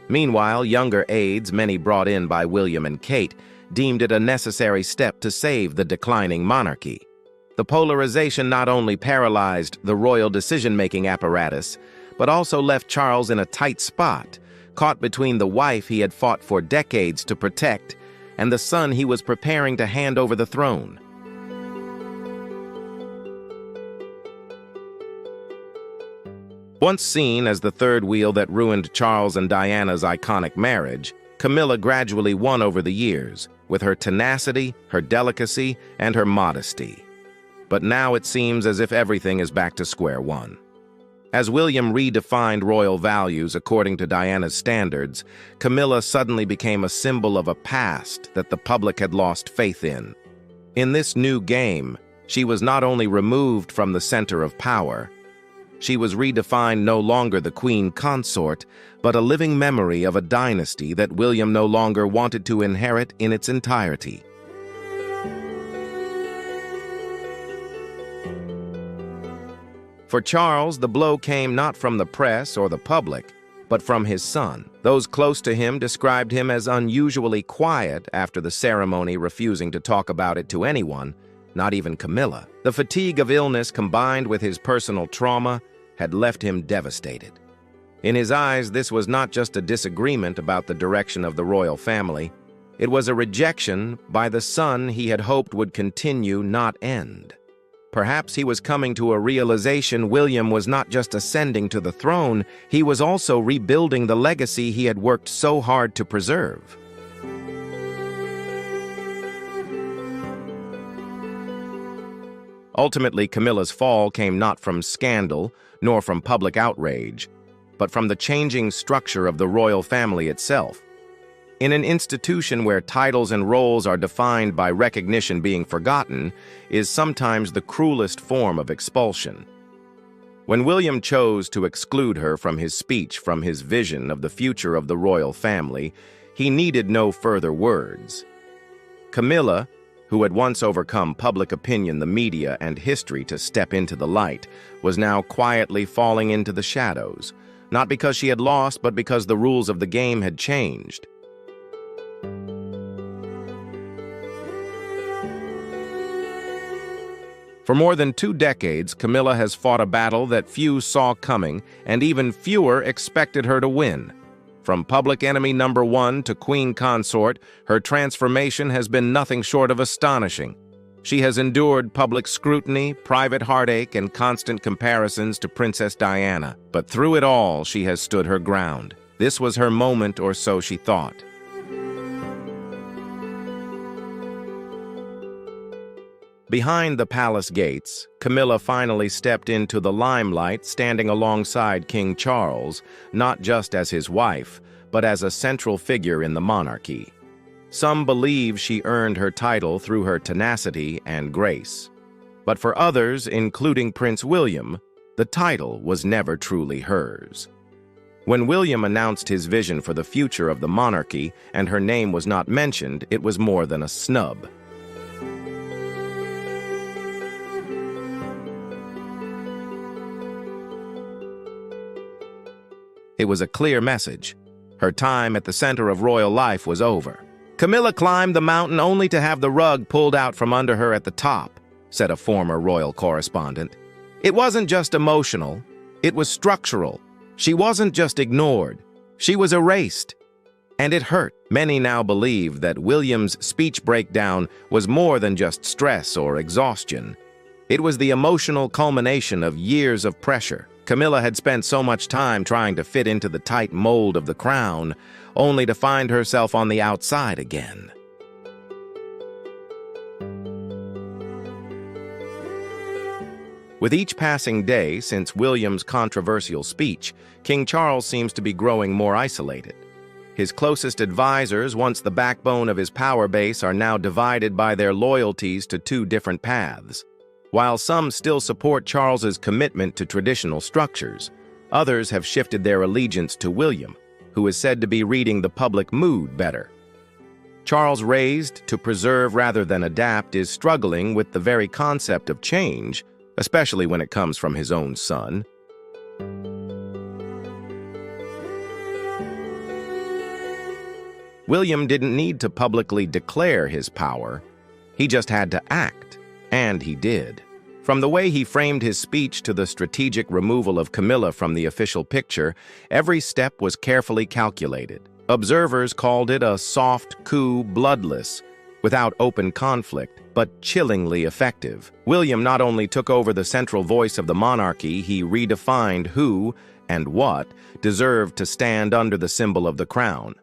Meanwhile, younger aides, many brought in by William and Kate, deemed it a necessary step to save the declining monarchy. The polarization not only paralyzed the royal decision-making apparatus, but also left Charles in a tight spot, caught between the wife he had fought for decades to protect and the son he was preparing to hand over the throne. Once seen as the third wheel that ruined Charles and Diana's iconic marriage, Camilla gradually won over the years, with her tenacity, her delicacy, and her modesty. But now it seems as if everything is back to square one. As William redefined royal values according to Diana's standards, Camilla suddenly became a symbol of a past that the public had lost faith in. In this new game, She was not only removed from the center of power, she was redefined no longer the queen consort, but a living memory of a dynasty that William no longer wanted to inherit in its entirety. For Charles, the blow came not from the press or the public, but from his son. Those close to him described him as unusually quiet after the ceremony, refusing to talk about it to anyone, not even Camilla. The fatigue of illness combined with his personal trauma had left him devastated. In his eyes, this was not just a disagreement about the direction of the royal family. It was a rejection by the son he had hoped would continue, not end. Perhaps he was coming to a realization William was not just ascending to the throne, he was also rebuilding the legacy he had worked so hard to preserve. Ultimately, Camilla's fall came not from scandal, nor from public outrage, but from the changing structure of the royal family itself. In an institution where titles and roles are defined by recognition being forgotten, is sometimes the cruelest form of expulsion. When William chose to exclude her from his speech, from his vision of the future of the royal family, he needed no further words. Camilla, who had once overcome public opinion, the media, and history to step into the light, was now quietly falling into the shadows, not because she had lost, but because the rules of the game had changed. For more than 2 decades, Camilla has fought a battle that few saw coming, and even fewer expected her to win. From public enemy number 1 to queen consort, her transformation has been nothing short of astonishing. She has endured public scrutiny, private heartache, and constant comparisons to Princess Diana. But through it all, she has stood her ground. This was her moment, or so she thought. Behind the palace gates, Camilla finally stepped into the limelight, standing alongside King Charles, not just as his wife, but as a central figure in the monarchy. Some believe she earned her title through her tenacity and grace. But for others, including Prince William, the title was never truly hers. When William announced his vision for the future of the monarchy and her name was not mentioned, it was more than a snub. It was a clear message. Her time at the center of royal life was over. Camilla climbed the mountain only to have the rug pulled out from under her at the top, said a former royal correspondent. It wasn't just emotional, it was structural. She wasn't just ignored, she was erased. And it hurt. Many now believe that William's speech breakdown was more than just stress or exhaustion. It was the emotional culmination of years of pressure. Camilla had spent so much time trying to fit into the tight mold of the crown, only to find herself on the outside again. With each passing day since William's controversial speech, King Charles seems to be growing more isolated. His closest advisors, once the backbone of his power base, are now divided by their loyalties to 2 different paths. While some still support Charles's commitment to traditional structures, others have shifted their allegiance to William, who is said to be reading the public mood better. Charles, raised to preserve rather than adapt, is struggling with the very concept of change, especially when it comes from his own son. William didn't need to publicly declare his power, he just had to act, and he did. From the way he framed his speech to the strategic removal of Camilla from the official picture, every step was carefully calculated. Observers called it a soft coup, bloodless, without open conflict, but chillingly effective. William not only took over the central voice of the monarchy, he redefined who and what deserved to stand under the symbol of the crown.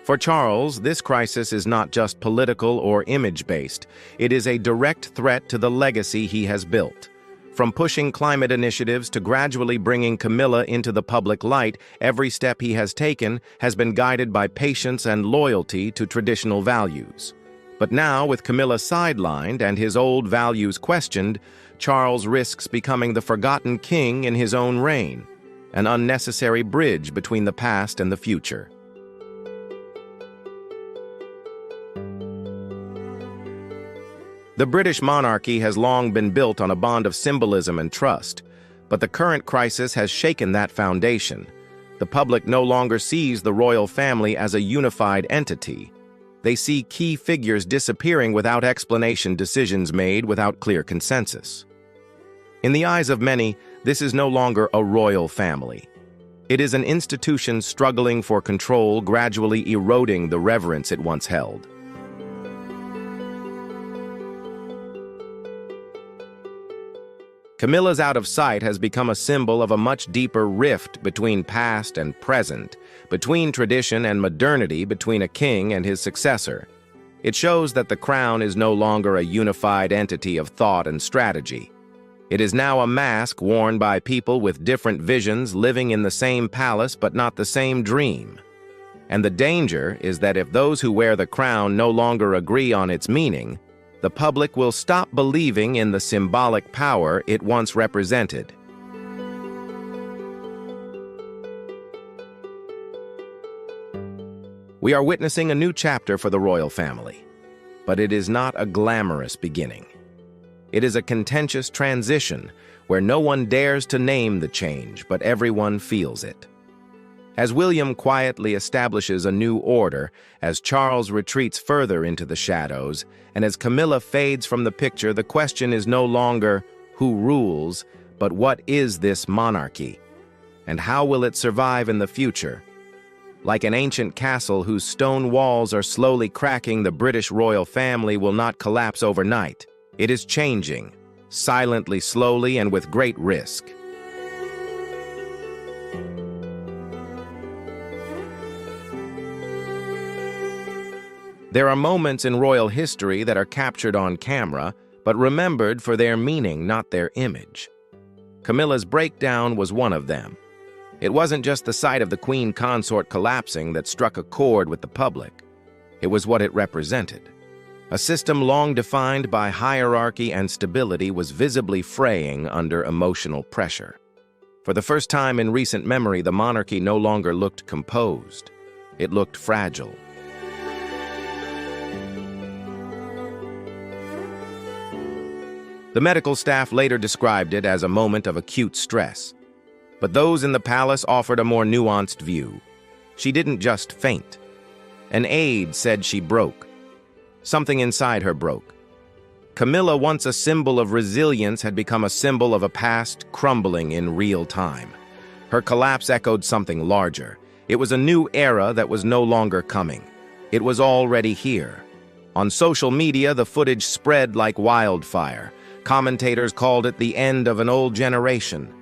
For Charles, this crisis is not just political or image-based. It is a direct threat to the legacy he has built. From pushing climate initiatives to gradually bringing Camilla into the public light, every step he has taken has been guided by patience and loyalty to traditional values. But now, with Camilla sidelined and his old values questioned, Charles risks becoming the forgotten king in his own reign, an unnecessary bridge between the past and the future. The British monarchy has long been built on a bond of symbolism and trust, but the current crisis has shaken that foundation. The public no longer sees the royal family as a unified entity. They see key figures disappearing without explanation, decisions made without clear consensus. In the eyes of many, this is no longer a royal family. It is an institution struggling for control, gradually eroding the reverence it once held. Camilla's out of sight has become a symbol of a much deeper rift between past and present, between tradition and modernity, between a king and his successor. It shows that the crown is no longer a unified entity of thought and strategy. It is now a mask worn by people with different visions, living in the same palace but not the same dream. And the danger is that if those who wear the crown no longer agree on its meaning, the public will stop believing in the symbolic power it once represented. We are witnessing a new chapter for the royal family, but it is not a glamorous beginning. It is a contentious transition where no one dares to name the change, but everyone feels it. As William quietly establishes a new order, as Charles retreats further into the shadows, and as Camilla fades from the picture, the question is no longer who rules, but what is this monarchy? And how will it survive in the future? Like an ancient castle whose stone walls are slowly cracking, the British royal family will not collapse overnight. It is changing, silently, slowly, and with great risk. There are moments in royal history that are captured on camera, but remembered for their meaning, not their image. Camilla's breakdown was one of them. It wasn't just the sight of the queen consort collapsing that struck a chord with the public. It was what it represented. A system long defined by hierarchy and stability was visibly fraying under emotional pressure. For the first time in recent memory, the monarchy no longer looked composed. It looked fragile. The medical staff later described it as a moment of acute stress. But those in the palace offered a more nuanced view. She didn't just faint. An aide said she broke. Something inside her broke. Camilla, once a symbol of resilience, had become a symbol of a past crumbling in real time. Her collapse echoed something larger. It was a new era that was no longer coming. It was already here. On social media, the footage spread like wildfire. Commentators called it the end of an old generation.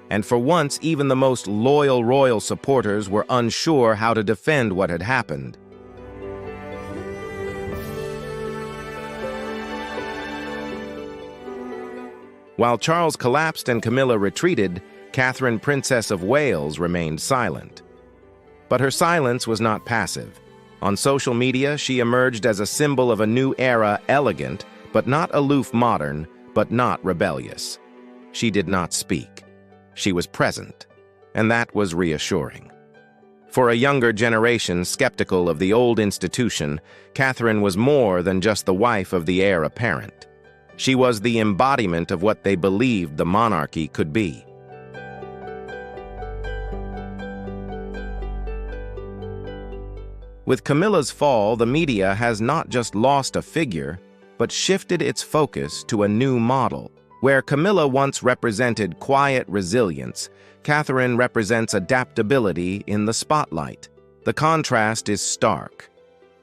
And for once, even the most loyal royal supporters were unsure how to defend what had happened. While Charles collapsed and Camilla retreated, Catherine, Princess of Wales, remained silent. But her silence was not passive. On social media, she emerged as a symbol of a new era, elegant, but not aloof, modern, but not rebellious. She did not speak. She was present, and that was reassuring. For a younger generation skeptical of the old institution, Catherine was more than just the wife of the heir apparent. She was the embodiment of what they believed the monarchy could be. With Camilla's fall, the media has not just lost a figure, but shifted its focus to a new model. Where Camilla once represented quiet resilience, Catherine represents adaptability in the spotlight. The contrast is stark.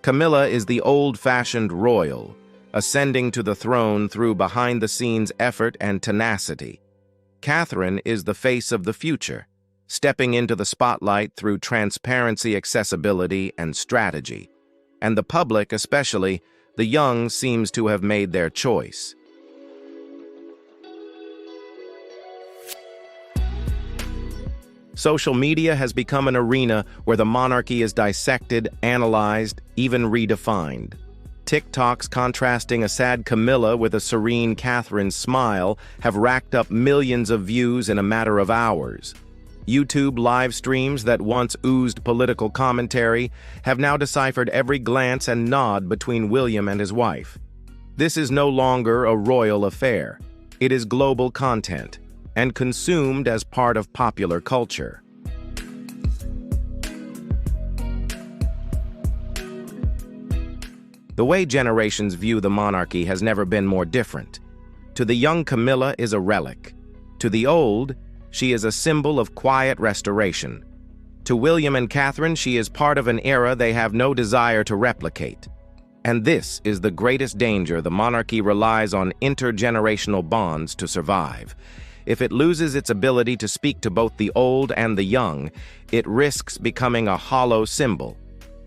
Camilla is the old-fashioned royal, ascending to the throne through behind-the-scenes effort and tenacity. Catherine is the face of the future, stepping into the spotlight through transparency, accessibility, and strategy. And the public, especially the young, seems to have made their choice. Social media has become an arena where the monarchy is dissected, analyzed, even redefined. TikToks contrasting a sad Camilla with a serene Catherine's smile have racked up millions of views in a matter of hours. YouTube live streams that once oozed political commentary have now deciphered every glance and nod between William and his wife. This is no longer a royal affair. It is global content and consumed as part of popular culture. The way generations view the monarchy has never been more different. To the young, Camilla is a relic. To the old, she is a symbol of quiet restoration. To William and Catherine, she is part of an era they have no desire to replicate. And this is the greatest danger. The monarchy relies on intergenerational bonds to survive. If it loses its ability to speak to both the old and the young, it risks becoming a hollow symbol,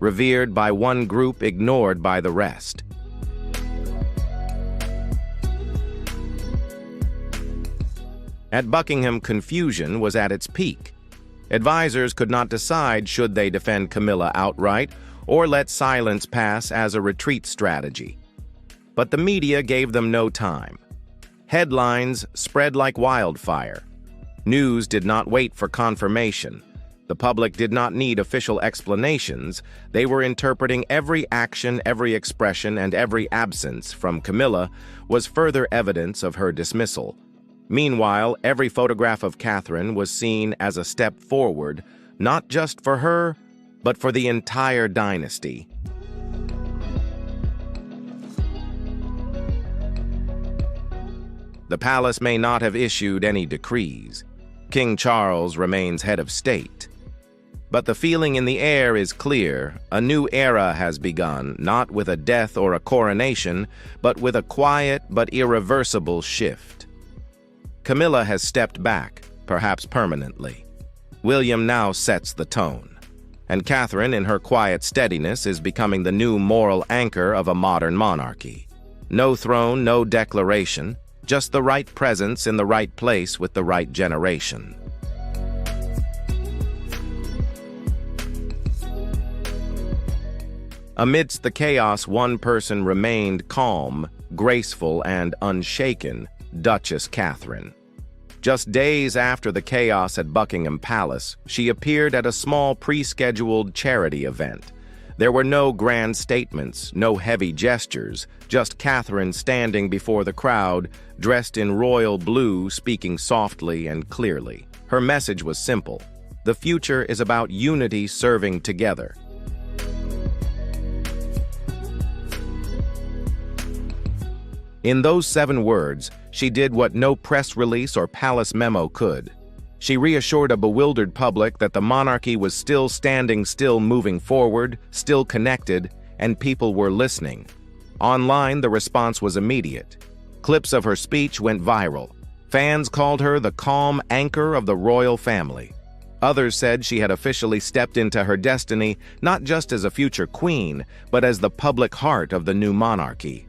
revered by one group, ignored by the rest. At Buckingham, confusion was at its peak. Advisors could not decide should they defend Camilla outright or let silence pass as a retreat strategy. But the media gave them no time. Headlines spread like wildfire. News did not wait for confirmation. The public did not need official explanations. They were interpreting every action, every expression, and every absence from Camilla was further evidence of her dismissal. Meanwhile, every photograph of Catherine was seen as a step forward, not just for her, but for the entire dynasty. The palace may not have issued any decrees. King Charles remains head of state. But the feeling in the air is clear. A new era has begun, not with a death or a coronation, but with a quiet but irreversible shift. Camilla has stepped back, perhaps permanently. William now sets the tone. And Catherine, in her quiet steadiness, is becoming the new moral anchor of a modern monarchy. No throne, no declaration, just the right presence in the right place with the right generation. Amidst the chaos, one person remained calm, graceful, and unshaken: Duchess Catherine. Just days after the chaos at Buckingham Palace, she appeared at a small pre-scheduled charity event. There were no grand statements, no heavy gestures, just Catherine standing before the crowd, dressed in royal blue, speaking softly and clearly. Her message was simple: the future is about unity, serving together. In those 7 words, she did what no press release or palace memo could. She reassured a bewildered public that the monarchy was still standing, still moving forward, still connected, and people were listening. Online, the response was immediate. Clips of her speech went viral. Fans called her the calm anchor of the royal family. Others said she had officially stepped into her destiny, not just as a future queen, but as the public heart of the new monarchy.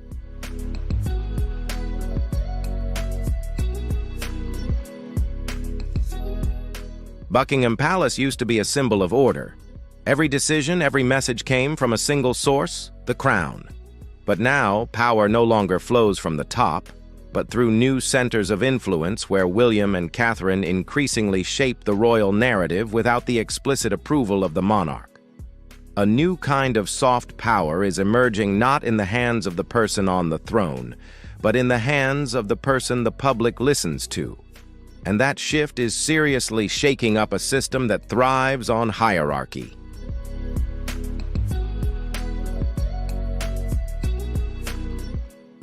Buckingham Palace used to be a symbol of order. Every decision, every message came from a single source: the crown. But now, power no longer flows from the top, but through new centers of influence where William and Catherine increasingly shape the royal narrative without the explicit approval of the monarch. A new kind of soft power is emerging, not in the hands of the person on the throne, but in the hands of the person the public listens to. And that shift is seriously shaking up a system that thrives on hierarchy.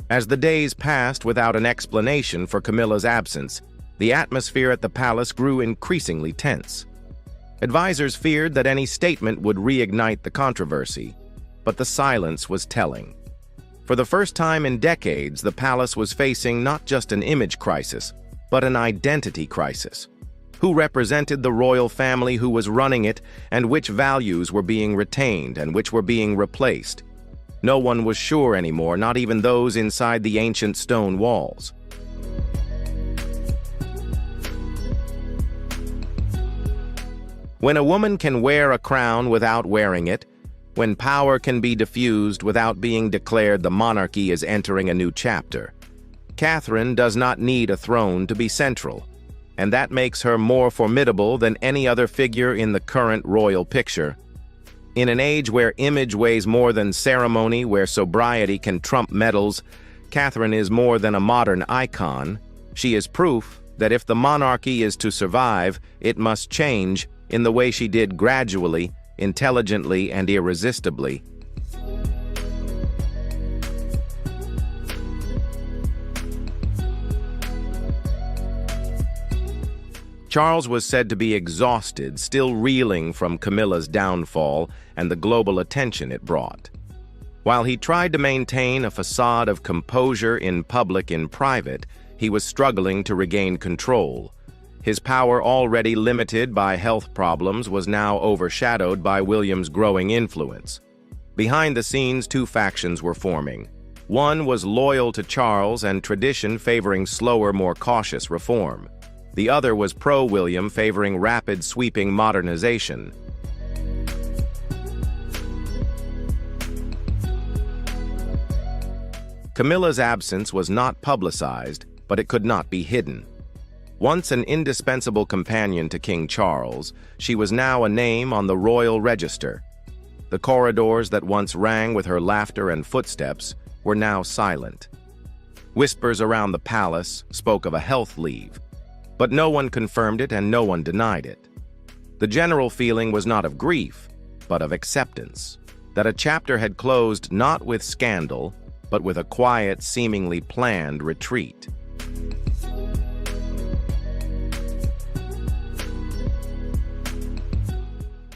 As the days passed without an explanation for Camilla's absence, the atmosphere at the palace grew increasingly tense. Advisors feared that any statement would reignite the controversy, but the silence was telling. For the first time in decades, the palace was facing not just an image crisis, but an identity crisis. Who represented the royal family, who was running it, and which values were being retained and which were being replaced? No one was sure anymore, not even those inside the ancient stone walls. When a woman can wear a crown without wearing it, when power can be diffused without being declared the monarchy is entering a new chapter, Catherine does not need a throne to be central, and that makes her more formidable than any other figure in the current royal picture. In an age where image weighs more than ceremony, where sobriety can trump medals, Catherine is more than a modern icon. She is proof that if the monarchy is to survive, it must change in the way she did gradually, intelligently, and irresistibly. Charles was said to be exhausted, still reeling from Camilla's downfall and the global attention it brought. While he tried to maintain a facade of composure in public in private, he was struggling to regain control. His power, already limited by health problems, was now overshadowed by William's growing influence. Behind the scenes, two factions were forming. One was loyal to Charles and tradition, favoring slower, more cautious reform. The other was pro-William, favoring rapid, sweeping modernization. Camilla's absence was not publicized, but it could not be hidden. Once an indispensable companion to King Charles, she was now a name on the royal register. The corridors that once rang with her laughter and footsteps were now silent. Whispers around the palace spoke of a health leave, but no one confirmed it and no one denied it. The general feeling was not of grief, but of acceptance, that a chapter had closed not with scandal, but with a quiet, seemingly planned retreat.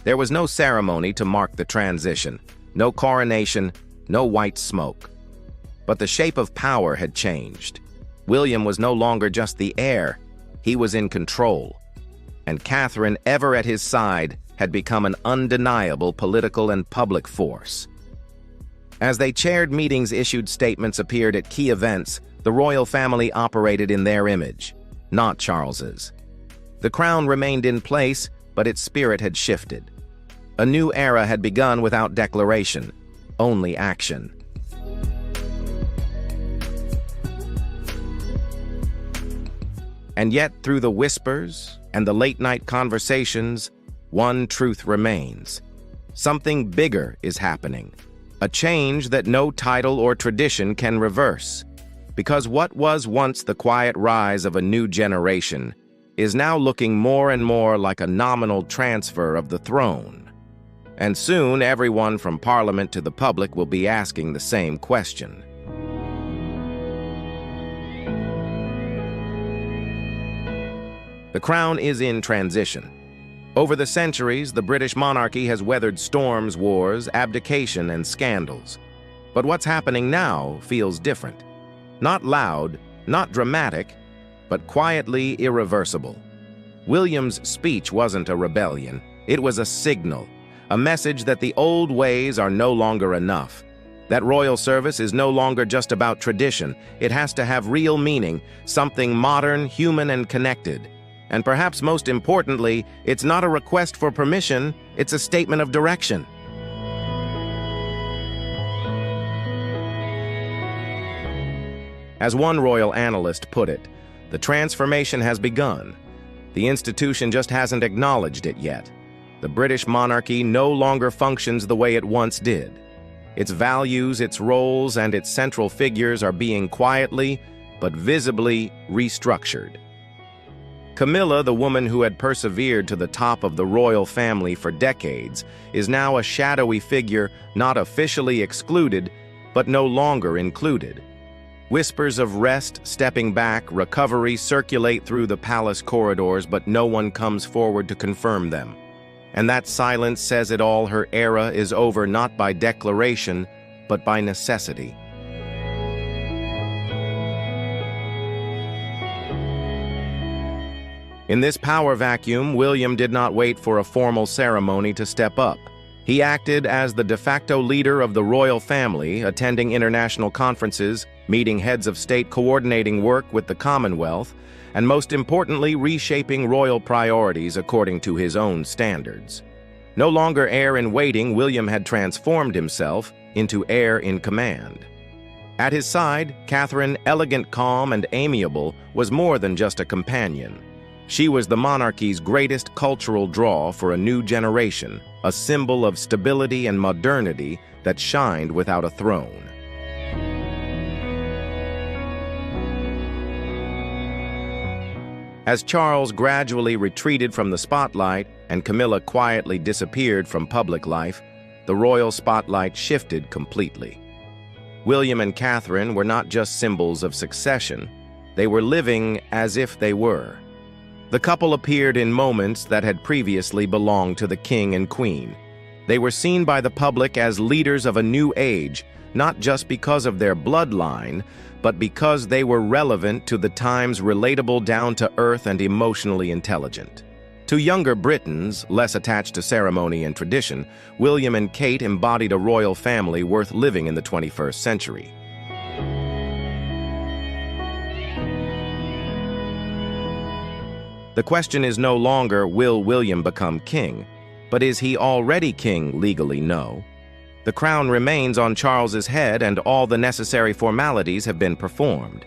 There was no ceremony to mark the transition, no coronation, no white smoke. But the shape of power had changed. William was no longer just the heir, he was in control. And Catherine, ever at his side, had become an undeniable political and public force. As they chaired meetings, issued statements, appeared at key events, the royal family operated in their image, not Charles's. The crown remained in place, but its spirit had shifted. A new era had begun without declaration, only action. And yet, through the whispers and the late-night conversations, one truth remains. Something bigger is happening. A change that no title or tradition can reverse. Because what was once the quiet rise of a new generation is now looking more and more like a nominal transfer of the throne. And soon, everyone from Parliament to the public will be asking the same question. The crown is in transition. Over the centuries, the British monarchy has weathered storms, wars, abdication, and scandals. But what's happening now feels different. Not loud, not dramatic, but quietly irreversible. William's speech wasn't a rebellion. It was a signal, a message that the old ways are no longer enough. That royal service is no longer just about tradition. It has to have real meaning, something modern, human, and connected. And perhaps most importantly, it's not a request for permission, it's a statement of direction. As one royal analyst put it, the transformation has begun. The institution just hasn't acknowledged it yet. The British monarchy no longer functions the way it once did. Its values, its roles, and its central figures are being quietly, but visibly restructured. Camilla, the woman who had persevered to the top of the royal family for decades, is now a shadowy figure, not officially excluded, but no longer included. Whispers of rest, stepping back, recovery circulate through the palace corridors, but no one comes forward to confirm them. And that silence says it all. Her era is over not by declaration, but by necessity. In this power vacuum, William did not wait for a formal ceremony to step up. He acted as the de facto leader of the royal family, attending international conferences, meeting heads of state, coordinating work with the Commonwealth, and most importantly, reshaping royal priorities according to his own standards. No longer heir-in-waiting, William had transformed himself into heir-in-command. At his side, Catherine, elegant, calm, and amiable, was more than just a companion. She was the monarchy's greatest cultural draw for a new generation, a symbol of stability and modernity that shined without a throne. As Charles gradually retreated from the spotlight and Camilla quietly disappeared from public life, the royal spotlight shifted completely. William and Catherine were not just symbols of succession, they were living as if they were. The couple appeared in moments that had previously belonged to the king and queen. They were seen by the public as leaders of a new age, not just because of their bloodline, but because they were relevant to the times, relatable, down-to-earth, and emotionally intelligent. To younger Britons, less attached to ceremony and tradition, William and Kate embodied a royal family worth living in the 21st century. The question is no longer, will William become king? But is he already king legally? No. The crown remains on Charles's head and all the necessary formalities have been performed.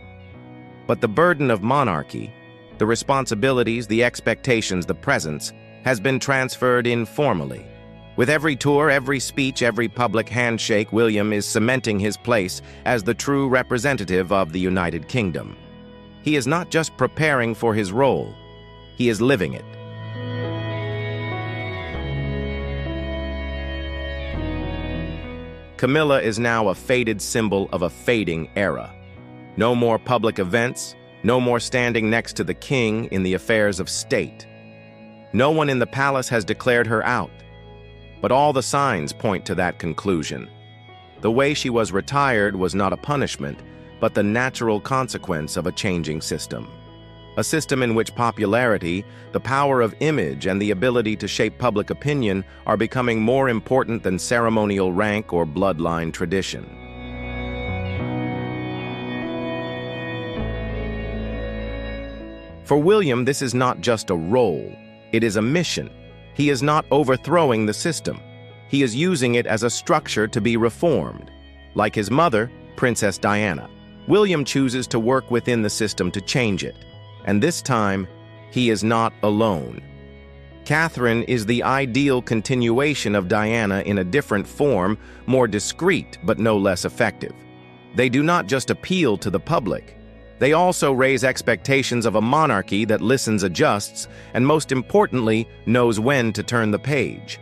But the burden of monarchy, the responsibilities, the expectations, the presence, has been transferred informally. With every tour, every speech, every public handshake, William is cementing his place as the true representative of the United Kingdom. He is not just preparing for his role, he is living it. Camilla is now a faded symbol of a fading era. No more public events, no more standing next to the king in the affairs of state. No one in the palace has declared her out, but all the signs point to that conclusion. The way she was retired was not a punishment, but the natural consequence of a changing system. A system in which popularity, the power of image, and the ability to shape public opinion are becoming more important than ceremonial rank or bloodline tradition. For William, this is not just a role, it is a mission. He is not overthrowing the system. He is using it as a structure to be reformed. Like his mother, Princess Diana, William chooses to work within the system to change it. And this time, he is not alone. Catherine is the ideal continuation of Diana in a different form, more discreet but no less effective. They do not just appeal to the public. They also raise expectations of a monarchy that listens, adjusts, and most importantly, knows when to turn the page.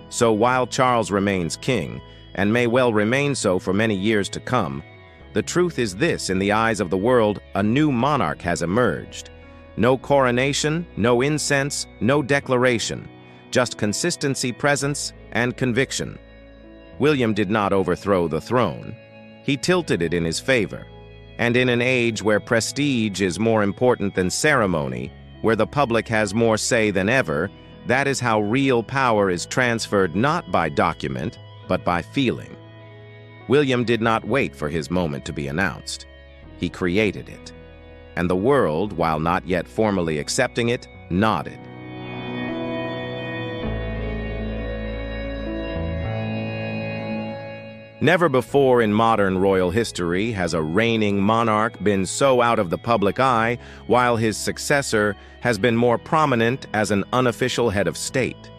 So while Charles remains king, and may well remain so for many years to come, the truth is this: in the eyes of the world, a new monarch has emerged. No coronation, no incense, no declaration, just consistency, presence, and conviction. William did not overthrow the throne. He tilted it in his favor. And in an age where prestige is more important than ceremony, where the public has more say than ever, that is how real power is transferred, not by document, but by feeling. William did not wait for his moment to be announced. He created it. And the world, while not yet formally accepting it, nodded. Never before in modern royal history has a reigning monarch been so out of the public eye, while his successor has been more prominent as an unofficial head of state.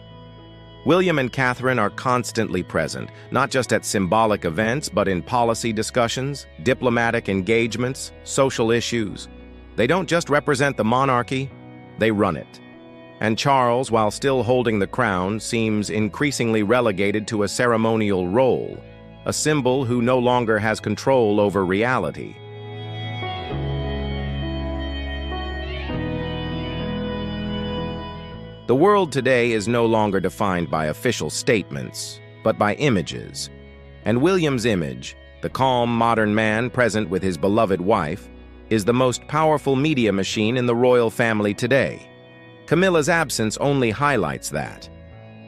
William and Catherine are constantly present, not just at symbolic events, but in policy discussions, diplomatic engagements, social issues. They don't just represent the monarchy, they run it. And Charles, while still holding the crown, seems increasingly relegated to a ceremonial role, a symbol who no longer has control over reality. The world today is no longer defined by official statements, but by images. And William's image, the calm modern man present with his beloved wife, is the most powerful media machine in the royal family today. Camilla's absence only highlights that.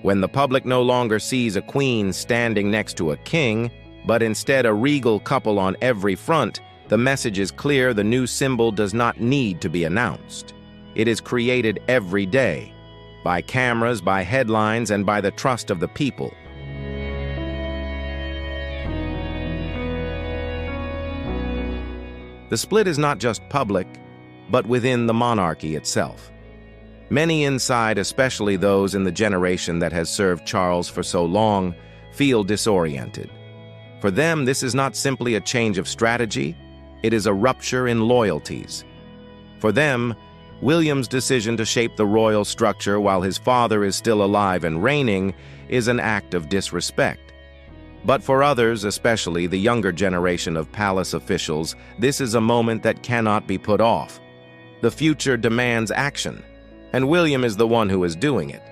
When the public no longer sees a queen standing next to a king, but instead a regal couple on every front, the message is clear: the new symbol does not need to be announced. It is created every day, by cameras, by headlines, and by the trust of the people. The split is not just public, but within the monarchy itself. Many inside, especially those in the generation that has served Charles for so long, feel disoriented. For them, this is not simply a change of strategy, it is a rupture in loyalties. For them, William's decision to shape the royal structure while his father is still alive and reigning is an act of disrespect. But for others, especially the younger generation of palace officials, this is a moment that cannot be put off. The future demands action, and William is the one who is doing it.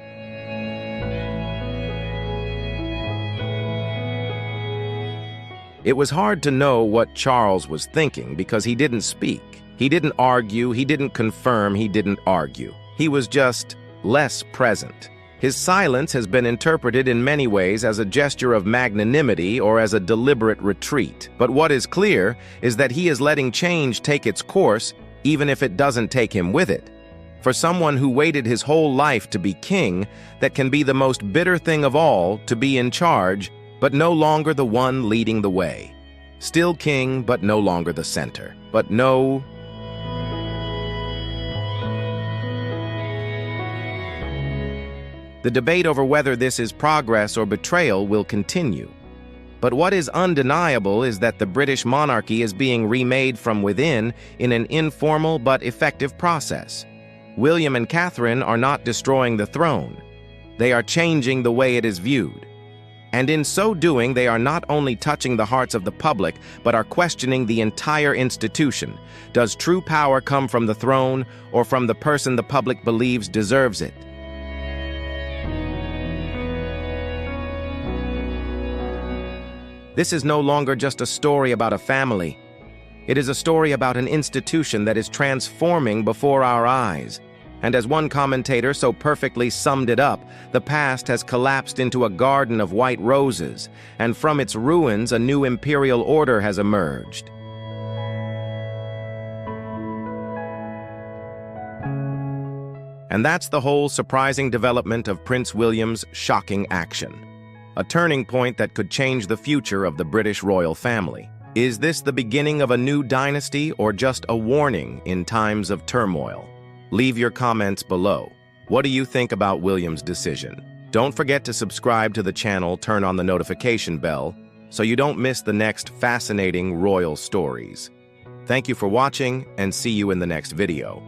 It was hard to know what Charles was thinking because he didn't speak. He didn't argue, he didn't confirm, he didn't argue. He was just less present. His silence has been interpreted in many ways as a gesture of magnanimity or as a deliberate retreat. But what is clear is that he is letting change take its course, even if it doesn't take him with it. For someone who waited his whole life to be king, that can be the most bitter thing of all, to be in charge, but no longer the one leading the way. Still king, but no longer the center. But no... The debate over whether this is progress or betrayal will continue. But what is undeniable is that the British monarchy is being remade from within in an informal but effective process. William and Catherine are not destroying the throne. They are changing the way it is viewed. And in so doing, they are not only touching the hearts of the public, but are questioning the entire institution. Does true power come from the throne or from the person the public believes deserves it? This is no longer just a story about a family. It is a story about an institution that is transforming before our eyes. And as one commentator so perfectly summed it up, the past has collapsed into a garden of white roses, and from its ruins a new imperial order has emerged. And that's the whole surprising development of Prince William's shocking action. A turning point that could change the future of the British royal family. Is this the beginning of a new dynasty or just a warning in times of turmoil? Leave your comments below. What do you think about William's decision? Don't forget to subscribe to the channel, turn on the notification bell, so you don't miss the next fascinating royal stories. Thank you for watching, and see you in the next video.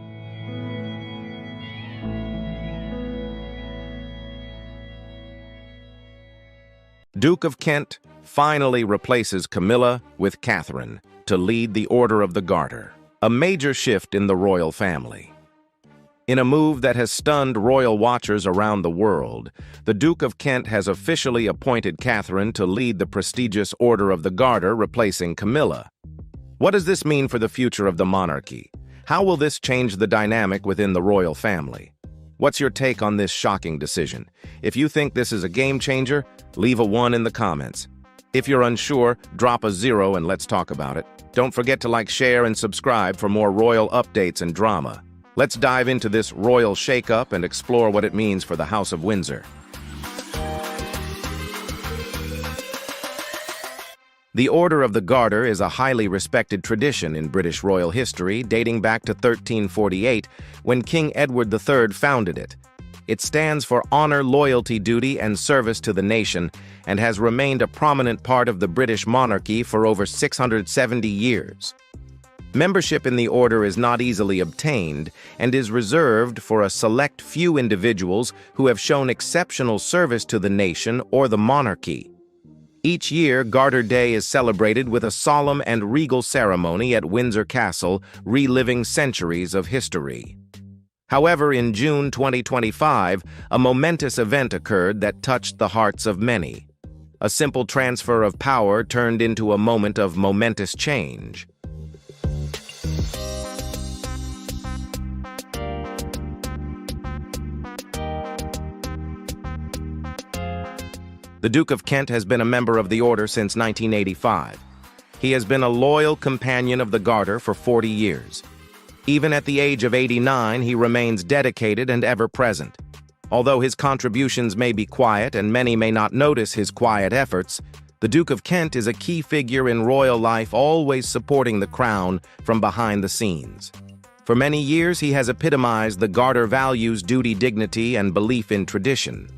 Duke of Kent finally replaces Camilla with Catherine to lead the Order of the Garter, a major shift in the royal family. In a move that has stunned royal watchers around the world, the Duke of Kent has officially appointed Catherine to lead the prestigious Order of the Garter, replacing Camilla. What does this mean for the future of the monarchy? How will this change the dynamic within the royal family? What's your take on this shocking decision? If you think this is a game changer, leave a 1 in the comments. If you're unsure, drop a 0 and let's talk about it. Don't forget to like, share, and subscribe for more royal updates and drama. Let's dive into this royal shakeup and explore what it means for the House of Windsor. The Order of the Garter is a highly respected tradition in British royal history, dating back to 1348, when King Edward III founded it. It stands for honor, loyalty, duty, and service to the nation, and has remained a prominent part of the British monarchy for over 670 years. Membership in the order is not easily obtained and is reserved for a select few individuals who have shown exceptional service to the nation or the monarchy. Each year, Garter Day is celebrated with a solemn and regal ceremony at Windsor Castle, reliving centuries of history. However, in June 2025, a momentous event occurred that touched the hearts of many. A simple transfer of power turned into a moment of momentous change. The Duke of Kent has been a member of the Order since 1985. He has been a loyal companion of the Garter for 40 years. Even at the age of 89, he remains dedicated and ever-present. Although his contributions may be quiet and many may not notice his quiet efforts, the Duke of Kent is a key figure in royal life, always supporting the crown from behind the scenes. For many years, he has epitomized the Garter values, duty, dignity, and belief in tradition.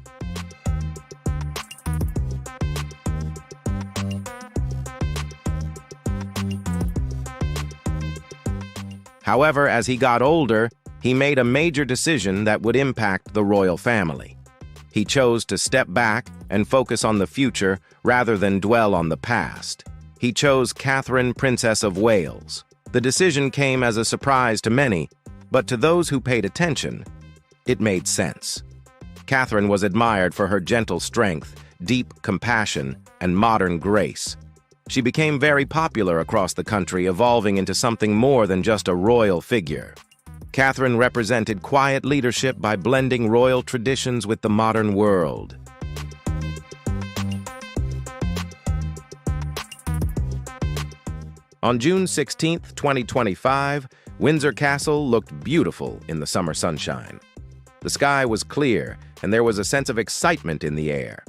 However, as he got older, he made a major decision that would impact the royal family. He chose to step back and focus on the future rather than dwell on the past. He chose Catherine, Princess of Wales. The decision came as a surprise to many, but to those who paid attention, it made sense. Catherine was admired for her gentle strength, deep compassion, and modern grace. She became very popular across the country, evolving into something more than just a royal figure. Catherine represented quiet leadership by blending royal traditions with the modern world. On June 16, 2025, Windsor Castle looked beautiful in the summer sunshine. The sky was clear, and there was a sense of excitement in the air.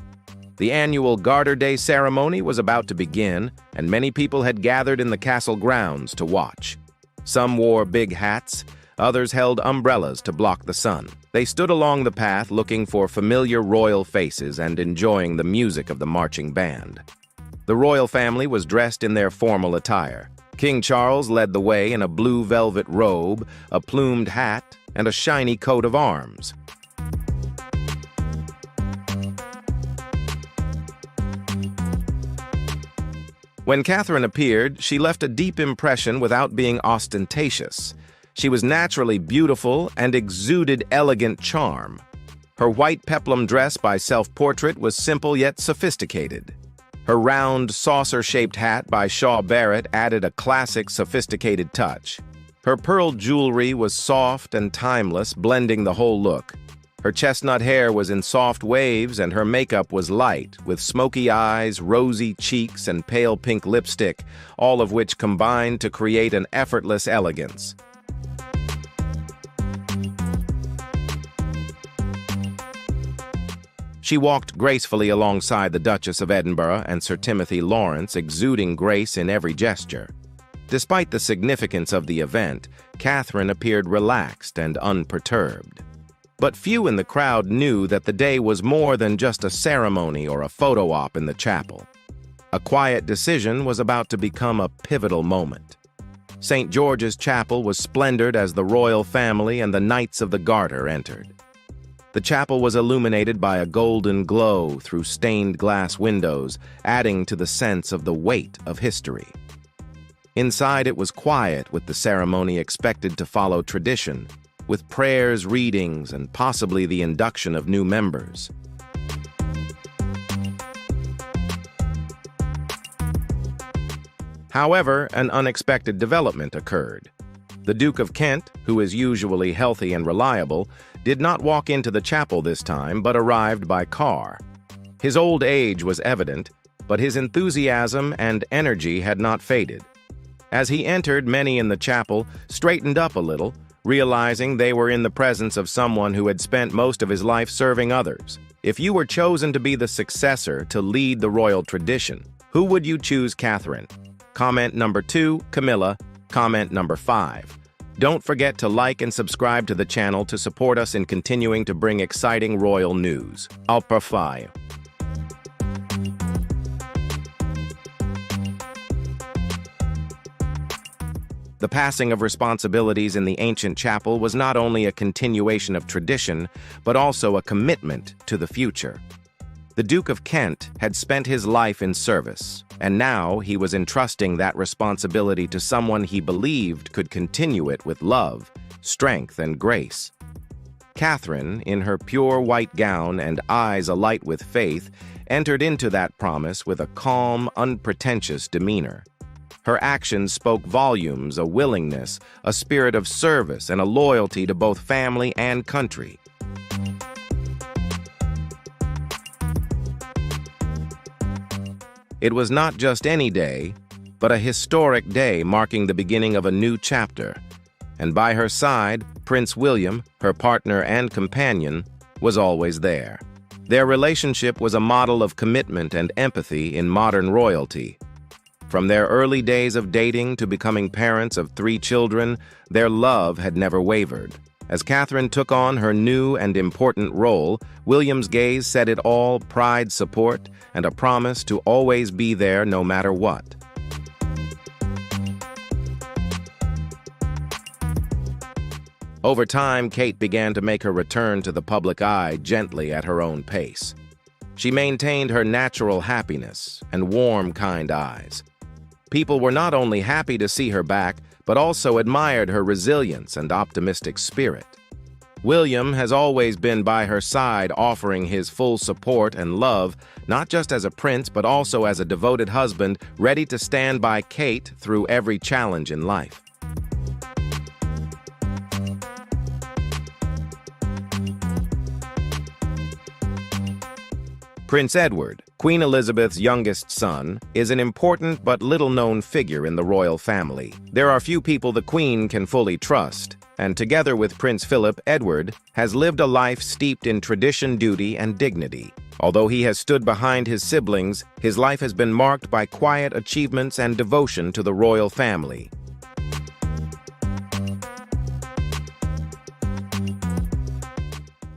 The annual Garter Day ceremony was about to begin, and many people had gathered in the castle grounds to watch. Some wore big hats, others held umbrellas to block the sun. They stood along the path looking for familiar royal faces and enjoying the music of the marching band. The royal family was dressed in their formal attire. King Charles led the way in a blue velvet robe, a plumed hat, and a shiny coat of arms. When Catherine appeared, she left a deep impression without being ostentatious. She was naturally beautiful and exuded elegant charm. Her white peplum dress by self-portrait was simple yet sophisticated. Her round, saucer-shaped hat by Shaw Barrett added a classic, sophisticated touch. Her pearl jewelry was soft and timeless, blending the whole look. Her chestnut hair was in soft waves, and her makeup was light, with smoky eyes, rosy cheeks, and pale pink lipstick, all of which combined to create an effortless elegance. She walked gracefully alongside the Duchess of Edinburgh and Sir Timothy Lawrence, exuding grace in every gesture. Despite the significance of the event, Catherine appeared relaxed and unperturbed. But few in the crowd knew that the day was more than just a ceremony or a photo op in the chapel. A quiet decision was about to become a pivotal moment. St. George's Chapel was splendid as the royal family and the Knights of the Garter entered. The chapel was illuminated by a golden glow through stained glass windows, adding to the sense of the weight of history. Inside, it was quiet, with the ceremony expected to follow tradition, with prayers, readings, and possibly the induction of new members. However, an unexpected development occurred. The Duke of Kent, who is usually healthy and reliable, did not walk into the chapel this time, but arrived by car. His old age was evident, but his enthusiasm and energy had not faded. As he entered, many in the chapel straightened up a little, realizing they were in the presence of someone who had spent most of his life serving others. If you were chosen to be the successor to lead the royal tradition, who would you choose, Catherine? Comment number 2, Camilla. Comment number 5. Don't forget to like and subscribe to the channel to support us in continuing to bring exciting royal news. Au revoir. The passing of responsibilities in the ancient chapel was not only a continuation of tradition, but also a commitment to the future. The Duke of Kent had spent his life in service, and now he was entrusting that responsibility to someone he believed could continue it with love, strength, and grace. Catherine, in her pure white gown and eyes alight with faith, entered into that promise with a calm, unpretentious demeanor. Her actions spoke volumes, a willingness, a spirit of service, and a loyalty to both family and country. It was not just any day, but a historic day marking the beginning of a new chapter. And by her side, Prince William, her partner and companion, was always there. Their relationship was a model of commitment and empathy in modern royalty. From their early days of dating to becoming parents of 3 children, their love had never wavered. As Catherine took on her new and important role, William's gaze said it all: pride, support, and a promise to always be there no matter what. Over time, Kate began to make her return to the public eye gently at her own pace. She maintained her natural happiness and warm, kind eyes. People were not only happy to see her back, but also admired her resilience and optimistic spirit. William has always been by her side, offering his full support and love, not just as a prince, but also as a devoted husband, ready to stand by Kate through every challenge in life. Prince Edward, Queen Elizabeth's youngest son, is an important but little-known figure in the royal family. There are few people the Queen can fully trust, and together with Prince Philip, Edward has lived a life steeped in tradition, duty, and dignity. Although he has stood behind his siblings, his life has been marked by quiet achievements and devotion to the royal family.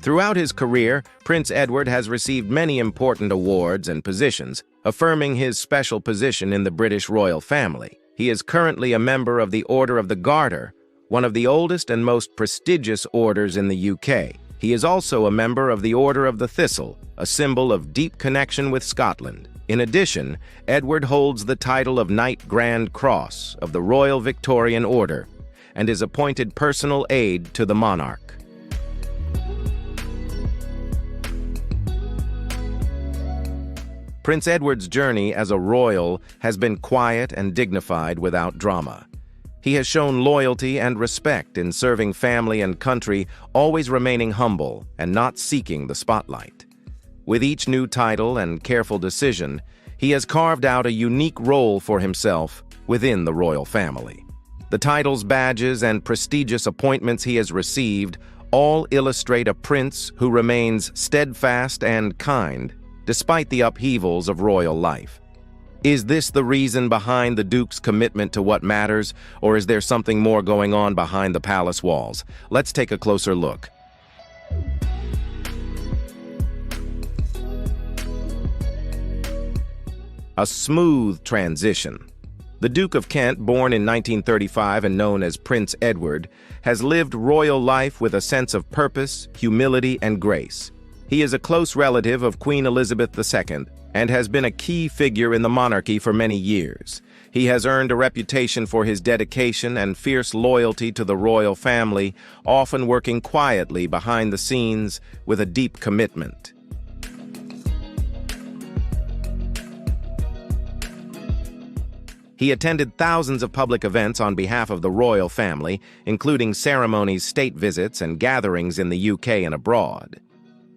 Throughout his career, Prince Edward has received many important awards and positions, affirming his special position in the British royal family. He is currently a member of the Order of the Garter, one of the oldest and most prestigious orders in the UK. He is also a member of the Order of the Thistle, a symbol of deep connection with Scotland. In addition, Edward holds the title of Knight Grand Cross of the Royal Victorian Order and is appointed personal aide to the monarch. Prince Edward's journey as a royal has been quiet and dignified without drama. He has shown loyalty and respect in serving family and country, always remaining humble and not seeking the spotlight. With each new title and careful decision, he has carved out a unique role for himself within the royal family. The titles, badges, and prestigious appointments he has received all illustrate a prince who remains steadfast and kind despite the upheavals of royal life. Is this the reason behind the Duke's commitment to what matters, or is there something more going on behind the palace walls? Let's take a closer look. A smooth transition. The Duke of Kent, born in 1935 and known as Prince Edward, has lived royal life with a sense of purpose, humility, and grace. He is a close relative of Queen Elizabeth II and has been a key figure in the monarchy for many years. He has earned a reputation for his dedication and fierce loyalty to the royal family, often working quietly behind the scenes with a deep commitment. He attended thousands of public events on behalf of the royal family, including ceremonies, state visits, and gatherings in the UK and abroad.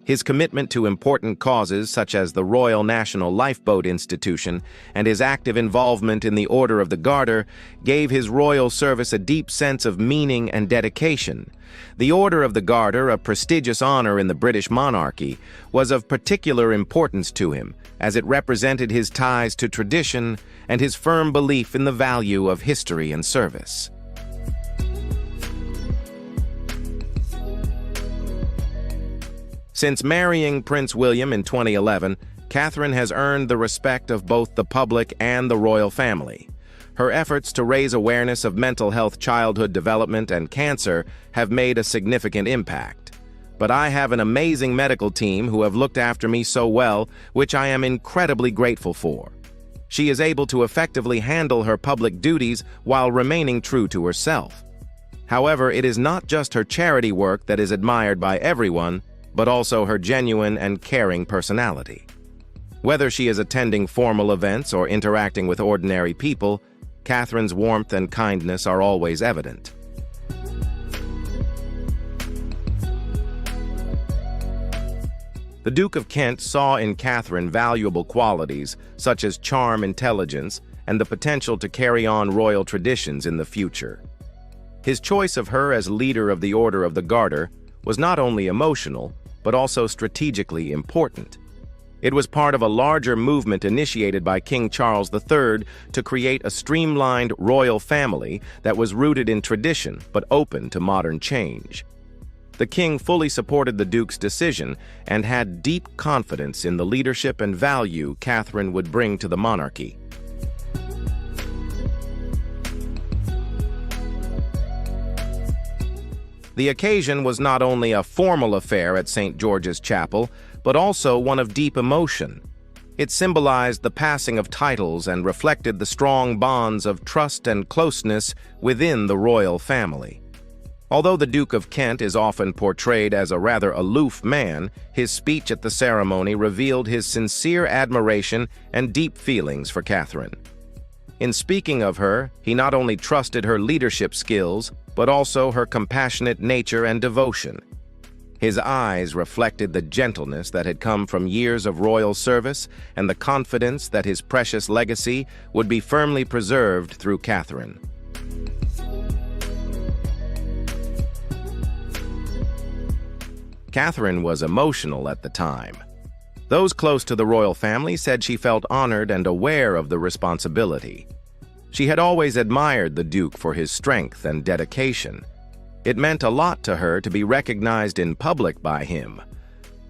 His commitment to important causes such as the Royal National Lifeboat Institution and his active involvement in the Order of the Garter gave his royal service a deep sense of meaning and dedication. The Order of the Garter, a prestigious honor in the British monarchy, was of particular importance to him, as it represented his ties to tradition and his firm belief in the value of history and service. Since marrying Prince William in 2011, Catherine has earned the respect of both the public and the royal family. Her efforts to raise awareness of mental health, childhood development, and cancer have made a significant impact. But I have an amazing medical team who have looked after me so well, which I am incredibly grateful for. She is able to effectively handle her public duties while remaining true to herself. However, it is not just her charity work that is admired by everyone, but also her genuine and caring personality. Whether she is attending formal events or interacting with ordinary people, Catherine's warmth and kindness are always evident. The Duke of Kent saw in Catherine valuable qualities such as charm, intelligence, and the potential to carry on royal traditions in the future. His choice of her as leader of the Order of the Garter was not only emotional, but also strategically important. It was part of a larger movement initiated by King Charles III to create a streamlined royal family that was rooted in tradition but open to modern change. The king fully supported the Duke's decision and had deep confidence in the leadership and value Catherine would bring to the monarchy. The occasion was not only a formal affair at St. George's Chapel, but also one of deep emotion. It symbolized the passing of titles and reflected the strong bonds of trust and closeness within the royal family. Although the Duke of Kent is often portrayed as a rather aloof man, his speech at the ceremony revealed his sincere admiration and deep feelings for Catherine. In speaking of her, he not only trusted her leadership skills, but also her compassionate nature and devotion. His eyes reflected the gentleness that had come from years of royal service and the confidence that his precious legacy would be firmly preserved through Catherine. Catherine was emotional at the time. Those close to the royal family said she felt honored and aware of the responsibility. She had always admired the Duke for his strength and dedication. It meant a lot to her to be recognized in public by him.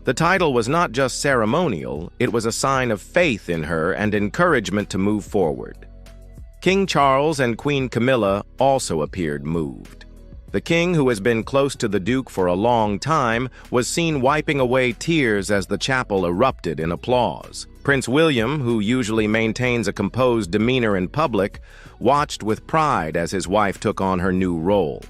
The title was not just ceremonial, it was a sign of faith in her and encouragement to move forward. King Charles and Queen Camilla also appeared moved. The king, who has been close to the Duke for a long time, was seen wiping away tears as the chapel erupted in applause. Prince William, who usually maintains a composed demeanor in public, watched with pride as his wife took on her new role.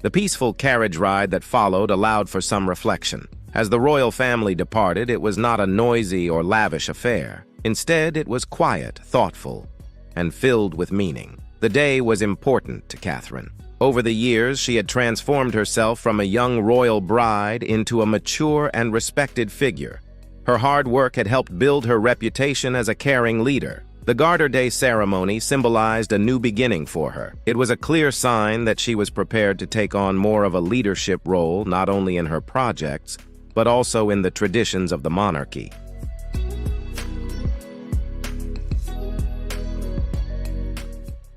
The peaceful carriage ride that followed allowed for some reflection. As the royal family departed, it was not a noisy or lavish affair. Instead, it was quiet, thoughtful, and filled with meaning. The day was important to Catherine. Over the years, she had transformed herself from a young royal bride into a mature and respected figure. Her hard work had helped build her reputation as a caring leader. The Garter Day ceremony symbolized a new beginning for her. It was a clear sign that she was prepared to take on more of a leadership role, not only in her projects, but also in the traditions of the monarchy.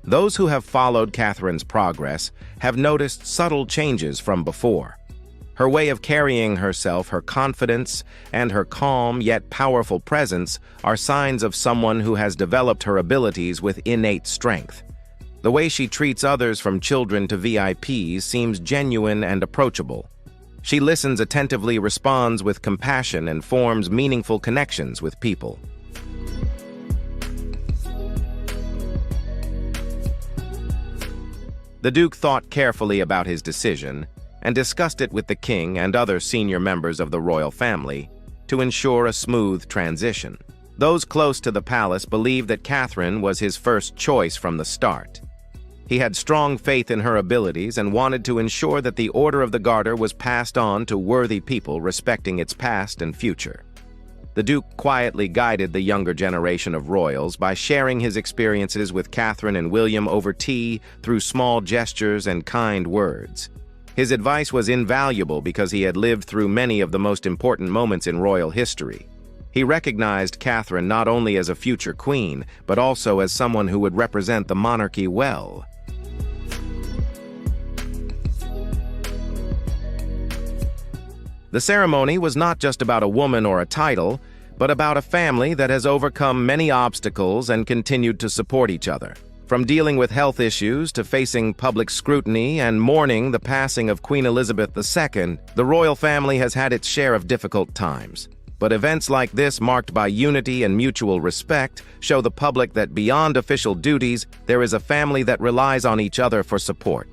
Those who have followed Catherine's progress have noticed subtle changes from before. Her way of carrying herself, her confidence, and her calm yet powerful presence are signs of someone who has developed her abilities with innate strength. The way she treats others, from children to VIPs, seems genuine and approachable. She listens attentively, responds with compassion, and forms meaningful connections with people. The Duke thought carefully about his decision and discussed it with the king and other senior members of the royal family to ensure a smooth transition. Those close to the palace believed that Catherine was his first choice from the start. He had strong faith in her abilities and wanted to ensure that the Order of the Garter was passed on to worthy people respecting its past and future. The Duke quietly guided the younger generation of royals by sharing his experiences with Catherine and William over tea, through small gestures and kind words. His advice was invaluable because he had lived through many of the most important moments in royal history. He recognized Catherine not only as a future queen, but also as someone who would represent the monarchy well. The ceremony was not just about a woman or a title, but about a family that has overcome many obstacles and continued to support each other. From dealing with health issues to facing public scrutiny and mourning the passing of Queen Elizabeth II, the royal family has had its share of difficult times. But events like this, marked by unity and mutual respect, show the public that beyond official duties, there is a family that relies on each other for support.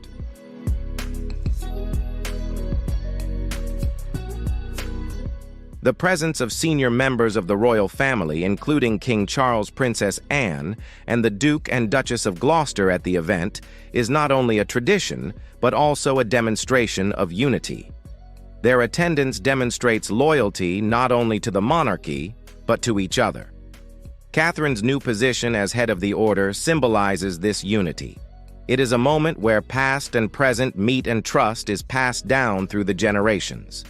The presence of senior members of the royal family, including King Charles, Princess Anne, and the Duke and Duchess of Gloucester at the event, is not only a tradition, but also a demonstration of unity. Their attendance demonstrates loyalty not only to the monarchy, but to each other. Catherine's new position as head of the order symbolizes this unity. It is a moment where past and present meet and trust is passed down through the generations.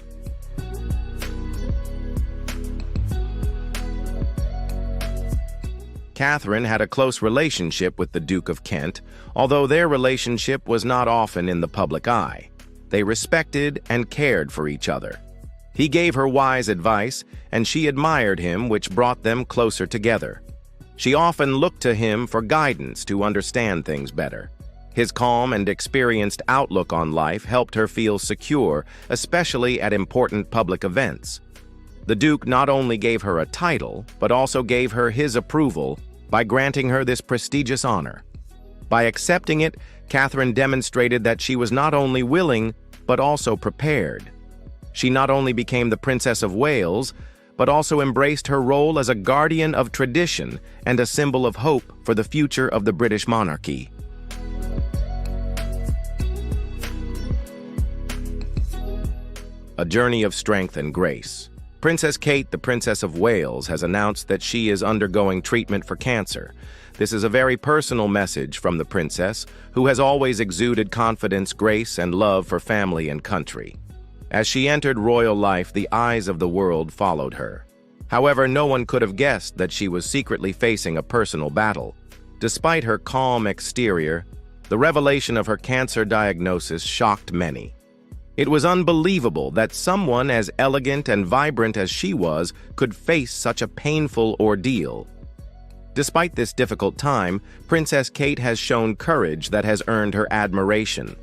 Catherine had a close relationship with the Duke of Kent, although their relationship was not often in the public eye. They respected and cared for each other. He gave her wise advice, and she admired him, which brought them closer together. She often looked to him for guidance to understand things better. His calm and experienced outlook on life helped her feel secure, especially at important public events. The Duke not only gave her a title, but also gave her his approval by granting her this prestigious honor. By accepting it, Catherine demonstrated that she was not only willing, but also prepared. She not only became the Princess of Wales, but also embraced her role as a guardian of tradition and a symbol of hope for the future of the British monarchy. A journey of strength and grace. Princess Kate, the Princess of Wales, has announced that she is undergoing treatment for cancer. This is a very personal message from the princess, who has always exuded confidence, grace, and love for family and country. As she entered royal life, the eyes of the world followed her. However, no one could have guessed that she was secretly facing a personal battle. Despite her calm exterior, the revelation of her cancer diagnosis shocked many. It was unbelievable that someone as elegant and vibrant as she was could face such a painful ordeal. Despite this difficult time, Princess Kate has shown courage that has earned her admiration.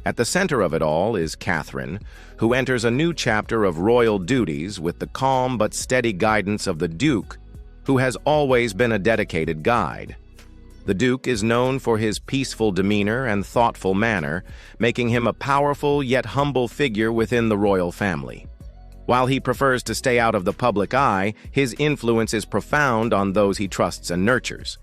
At the center of it all is Catherine, who enters a new chapter of royal duties with the calm but steady guidance of the Duke, who has always been a dedicated guide. The Duke is known for his peaceful demeanor and thoughtful manner, making him a powerful yet humble figure within the royal family. While he prefers to stay out of the public eye, his influence is profound on those he trusts and nurtures.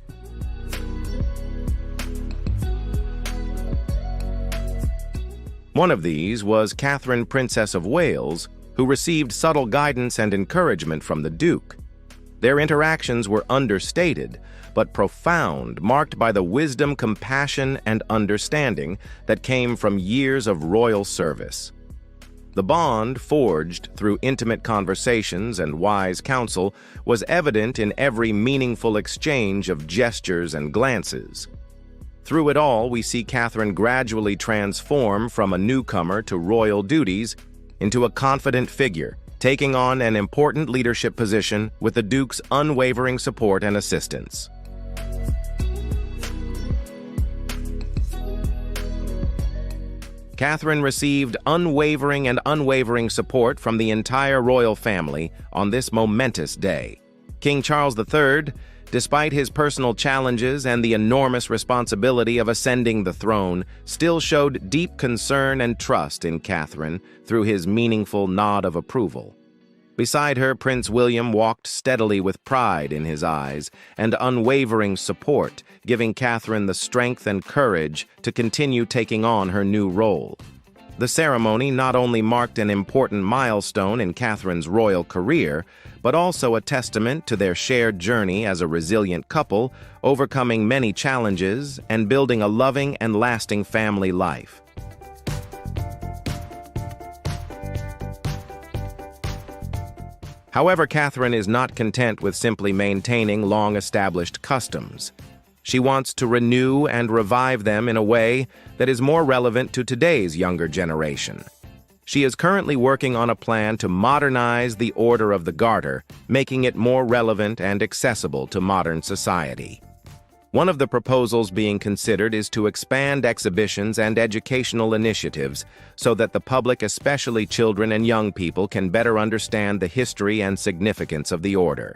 One of these was Catherine, Princess of Wales, who received subtle guidance and encouragement from the Duke. Their interactions were understated, but profound, marked by the wisdom, compassion, and understanding that came from years of royal service. The bond, forged through intimate conversations and wise counsel, was evident in every meaningful exchange of gestures and glances. Through it all, we see Catherine gradually transform from a newcomer to royal duties into a confident figure, taking on an important leadership position with the Duke's unwavering support and assistance. Catherine received unwavering support from the entire royal family on this momentous day. King Charles III, despite his personal challenges and the enormous responsibility of ascending the throne, still showed deep concern and trust in Catherine through his meaningful nod of approval. Beside her, Prince William walked steadily with pride in his eyes and unwavering support, giving Catherine the strength and courage to continue taking on her new role. The ceremony not only marked an important milestone in Catherine's royal career, but also a testament to their shared journey as a resilient couple, overcoming many challenges and building a loving and lasting family life. However, Catherine is not content with simply maintaining long-established customs. She wants to renew and revive them in a way that is more relevant to today's younger generation. She is currently working on a plan to modernize the Order of the Garter, making it more relevant and accessible to modern society. One of the proposals being considered is to expand exhibitions and educational initiatives so that the public, especially children and young people, can better understand the history and significance of the order.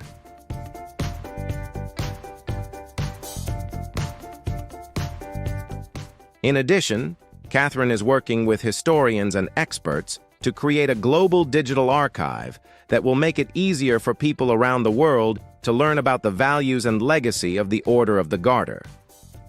In addition, Catherine is working with historians and experts to create a global digital archive that will make it easier for people around the world to learn about the values and legacy of the Order of the Garter.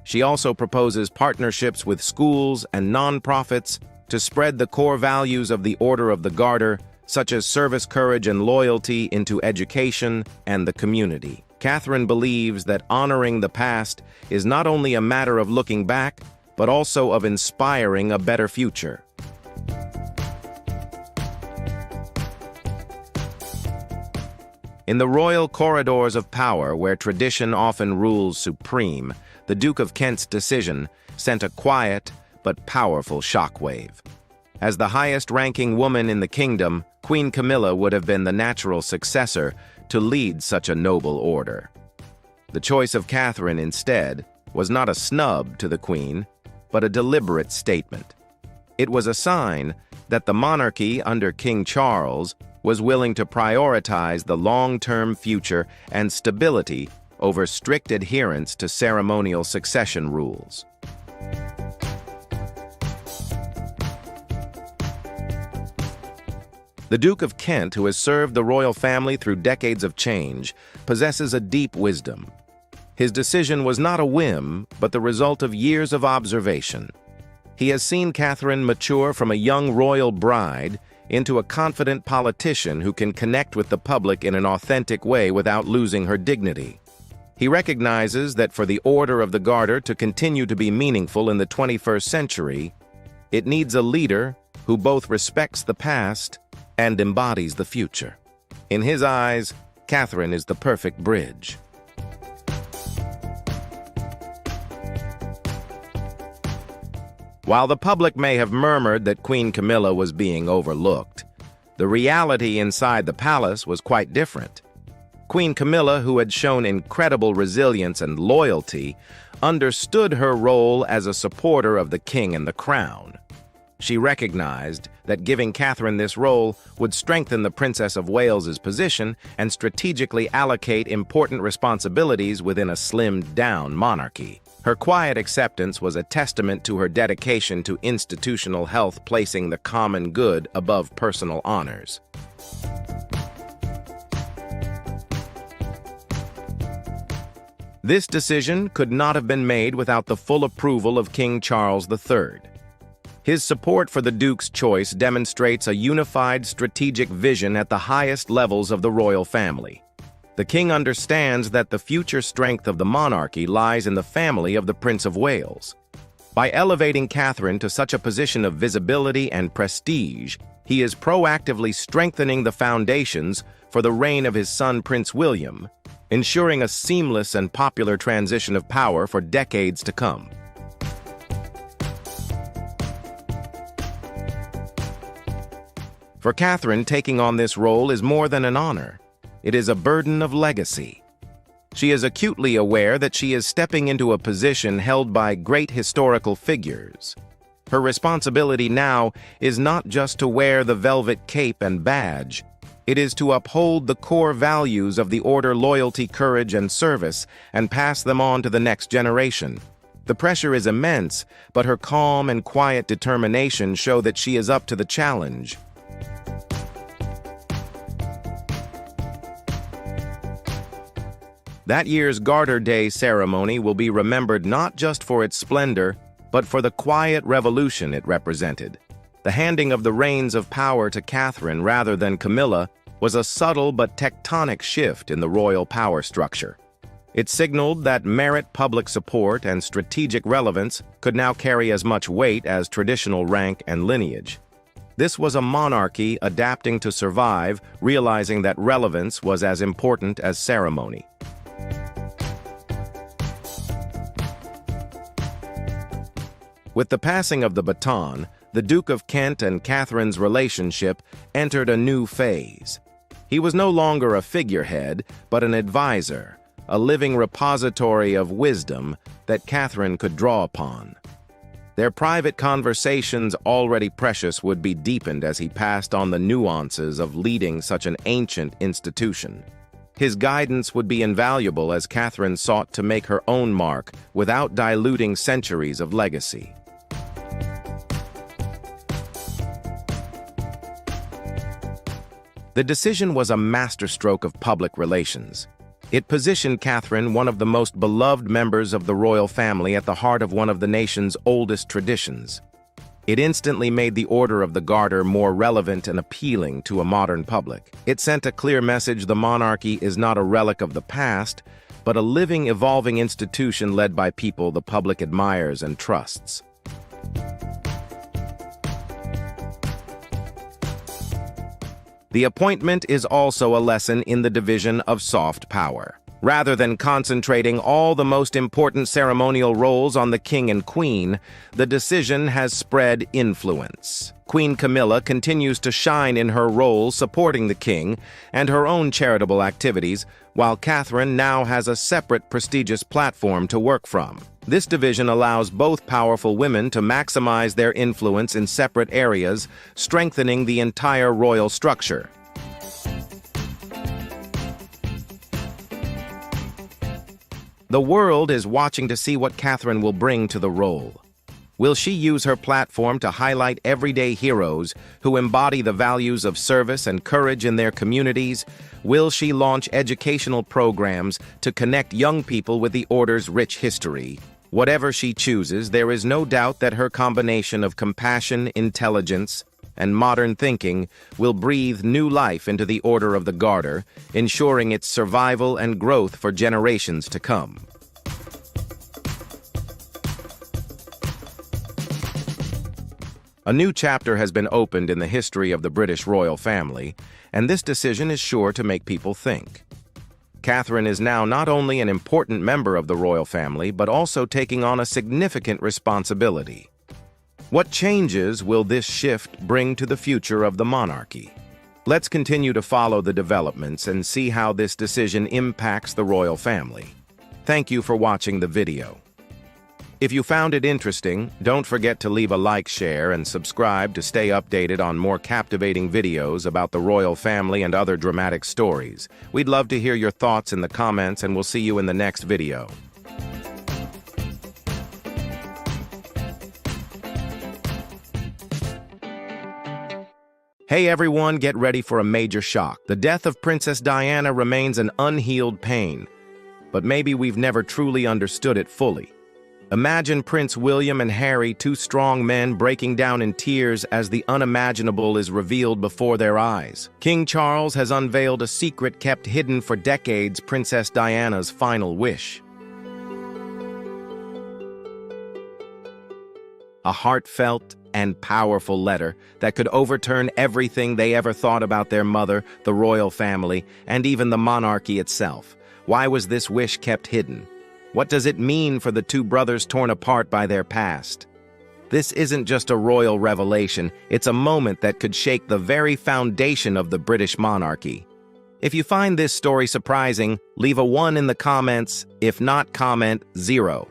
She also proposes partnerships with schools and nonprofits to spread the core values of the Order of the Garter, such as service, courage, and loyalty, into education and the community. Catherine believes that honoring the past is not only a matter of looking back, but also of inspiring a better future. In the royal corridors of power, where tradition often rules supreme, the Duke of Kent's decision sent a quiet but powerful shockwave. As the highest-ranking woman in the kingdom, Queen Camilla would have been the natural successor to lead such a noble order. The choice of Catherine, instead, was not a snub to the Queen, but a deliberate statement. It was a sign that the monarchy under King Charles was willing to prioritize the long-term future and stability over strict adherence to ceremonial succession rules. The Duke of Kent, who has served the royal family through decades of change, possesses a deep wisdom. His decision was not a whim, but the result of years of observation. He has seen Catherine mature from a young royal bride into a confident politician who can connect with the public in an authentic way without losing her dignity. He recognizes that for the Order of the Garter to continue to be meaningful in the 21st century, it needs a leader who both respects the past and embodies the future. In his eyes, Catherine is the perfect bridge. While the public may have murmured that Queen Camilla was being overlooked, the reality inside the palace was quite different. Queen Camilla, who had shown incredible resilience and loyalty, understood her role as a supporter of the king and the crown. She recognized that giving Catherine this role would strengthen the Princess of Wales's position and strategically allocate important responsibilities within a slimmed-down monarchy. Her quiet acceptance was a testament to her dedication to institutional health, placing the common good above personal honors. This decision could not have been made without the full approval of King Charles III. His support for the Duke's choice demonstrates a unified strategic vision at the highest levels of the royal family. The king understands that the future strength of the monarchy lies in the family of the Prince of Wales. By elevating Catherine to such a position of visibility and prestige, he is proactively strengthening the foundations for the reign of his son Prince William, ensuring a seamless and popular transition of power for decades to come. For Catherine, taking on this role is more than an honor. It is a burden of legacy. She is acutely aware that she is stepping into a position held by great historical figures. Her responsibility now is not just to wear the velvet cape and badge. It is to uphold the core values of the order: loyalty, courage, and service, and pass them on to the next generation. The pressure is immense, but her calm and quiet determination show that she is up to the challenge. That year's Garter Day ceremony will be remembered not just for its splendor, but for the quiet revolution it represented. The handing of the reins of power to Catherine rather than Camilla was a subtle but tectonic shift in the royal power structure. It signaled that merit, public support, and strategic relevance could now carry as much weight as traditional rank and lineage. This was a monarchy adapting to survive, realizing that relevance was as important as ceremony. With the passing of the baton, the Duke of Kent and Catherine's relationship entered a new phase. He was no longer a figurehead, but an advisor, a living repository of wisdom that Catherine could draw upon. Their private conversations, already precious, would be deepened as he passed on the nuances of leading such an ancient institution. His guidance would be invaluable as Catherine sought to make her own mark without diluting centuries of legacy. The decision was a masterstroke of public relations. It positioned Catherine, one of the most beloved members of the royal family, at the heart of one of the nation's oldest traditions. It instantly made the Order of the Garter more relevant and appealing to a modern public. It sent a clear message: the monarchy is not a relic of the past, but a living, evolving institution led by people the public admires and trusts. The appointment is also a lesson in the division of soft power. Rather than concentrating all the most important ceremonial roles on the king and queen, the decision has spread influence. Queen Camilla continues to shine in her role supporting the king and her own charitable activities, while Catherine now has a separate prestigious platform to work from. This division allows both powerful women to maximize their influence in separate areas, strengthening the entire royal structure. The world is watching to see what Catherine will bring to the role. Will she use her platform to highlight everyday heroes who embody the values of service and courage in their communities? Will she launch educational programs to connect young people with the Order's rich history? Whatever she chooses, there is no doubt that her combination of compassion, intelligence, and modern thinking will breathe new life into the Order of the Garter, ensuring its survival and growth for generations to come. A new chapter has been opened in the history of the British royal family, and this decision is sure to make people think. Catherine is now not only an important member of the royal family, but also taking on a significant responsibility. What changes will this shift bring to the future of the monarchy? Let's continue to follow the developments and see how this decision impacts the royal family. Thank you for watching the video. If you found it interesting, don't forget to leave a like, share, and subscribe to stay updated on more captivating videos about the royal family and other dramatic stories. We'd love to hear your thoughts in the comments, and we'll see you in the next video. Hey everyone, get ready for a major shock. The death of Princess Diana remains an unhealed pain, but maybe we've never truly understood it fully. Imagine Prince William and Harry, two strong men, breaking down in tears as the unimaginable is revealed before their eyes. King Charles has unveiled a secret kept hidden for decades: Princess Diana's final wish. A heartfelt and powerful letter that could overturn everything they ever thought about their mother, the royal family, and even the monarchy itself. Why was this wish kept hidden? What does it mean for the two brothers torn apart by their past? This isn't just a royal revelation, it's a moment that could shake the very foundation of the British monarchy. If you find this story surprising, leave a 1 in the comments. If not, comment 0.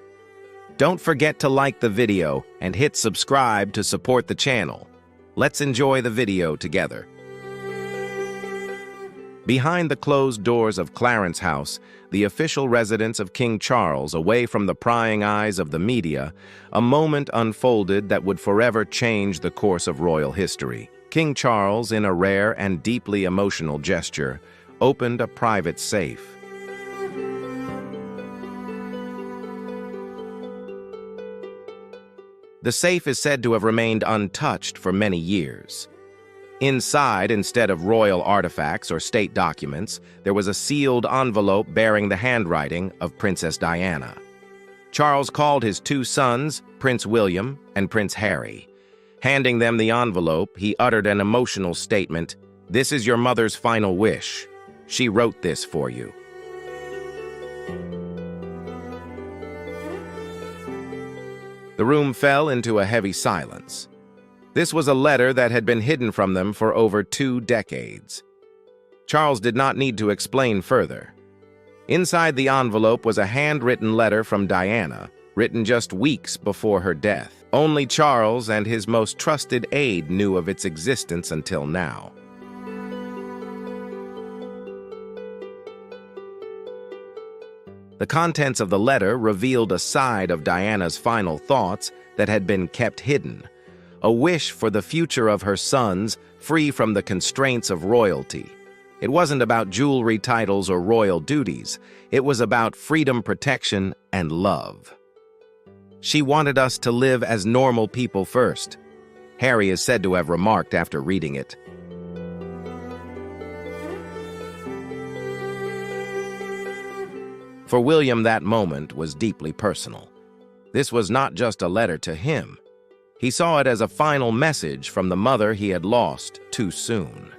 Don't forget to like the video and hit subscribe to support the channel. Let's enjoy the video together. Behind the closed doors of Clarence House, the official residence of King Charles, away from the prying eyes of the media, a moment unfolded that would forever change the course of royal history. King Charles, in a rare and deeply emotional gesture, opened a private safe. The safe is said to have remained untouched for many years. Inside, instead of royal artifacts or state documents, there was a sealed envelope bearing the handwriting of Princess Diana. Charles called his two sons, Prince William and Prince Harry. Handing them the envelope, he uttered an emotional statement: "This is your mother's final wish. She wrote this for you." The room fell into a heavy silence. This was a letter that had been hidden from them for over 2 decades. Charles did not need to explain further. Inside the envelope was a handwritten letter from Diana, written just weeks before her death. Only Charles and his most trusted aide knew of its existence until now. The contents of the letter revealed a side of Diana's final thoughts that had been kept hidden. a wish for the future of her sons, free from the constraints of royalty. It wasn't about jewelry titles or royal duties. It was about freedom, protection, and love. She wanted us to live as normal people first, Harry is said to have remarked after reading it. For William, that moment was deeply personal. This was not just a letter to him. He saw it as a final message from the mother he had lost too soon.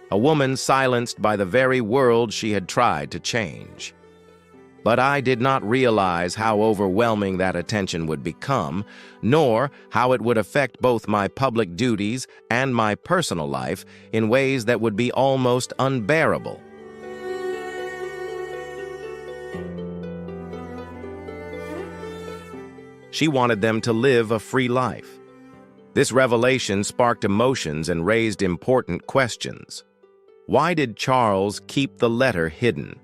A woman silenced by the very world she had tried to change. But I did not realize how overwhelming that attention would become, nor how it would affect both my public duties and my personal life in ways that would be almost unbearable. She wanted them to live a free life. This revelation sparked emotions and raised important questions. Why did Charles keep the letter hidden?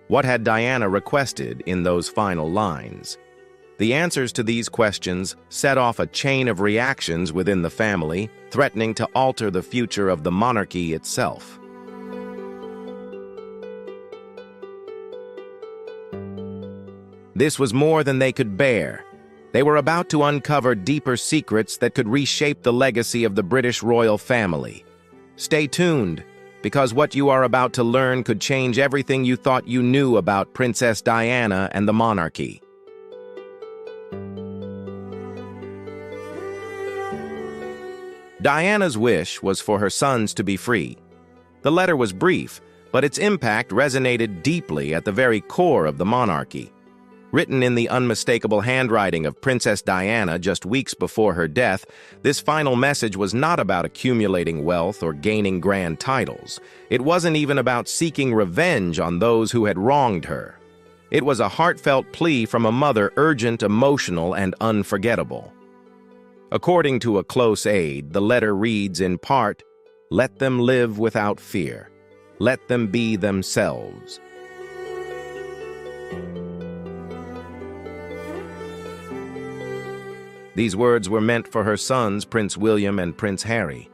What had Diana requested in those final lines? The answers to these questions set off a chain of reactions within the family, threatening to alter the future of the monarchy itself. This was more than they could bear. They were about to uncover deeper secrets that could reshape the legacy of the British royal family. Stay tuned, because what you are about to learn could change everything you thought you knew about Princess Diana and the monarchy. Diana's wish was for her sons to be free. The letter was brief, but its impact resonated deeply at the very core of the monarchy. Written in the unmistakable handwriting of Princess Diana just weeks before her death, this final message was not about accumulating wealth or gaining grand titles. It wasn't even about seeking revenge on those who had wronged her. It was a heartfelt plea from a mother, urgent, emotional, and unforgettable. According to a close aide, the letter reads in part, "Let them live without fear. Let them be themselves." These words were meant for her sons, Prince William and Prince Harry.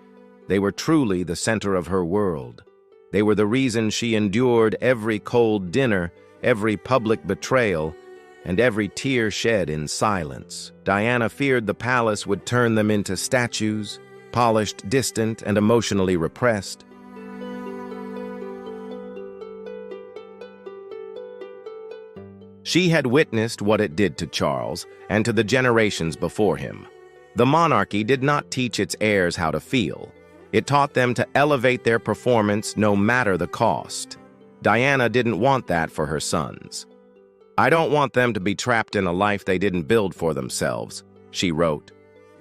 They were truly the center of her world. They were the reason she endured every cold dinner, every public betrayal, and every tear shed in silence. Diana feared the palace would turn them into statues, polished, distant, and emotionally repressed. She had witnessed what it did to Charles and to the generations before him. The monarchy did not teach its heirs how to feel. It taught them to elevate their performance no matter the cost. Diana didn't want that for her sons. "I don't want them to be trapped in a life they didn't build for themselves," she wrote.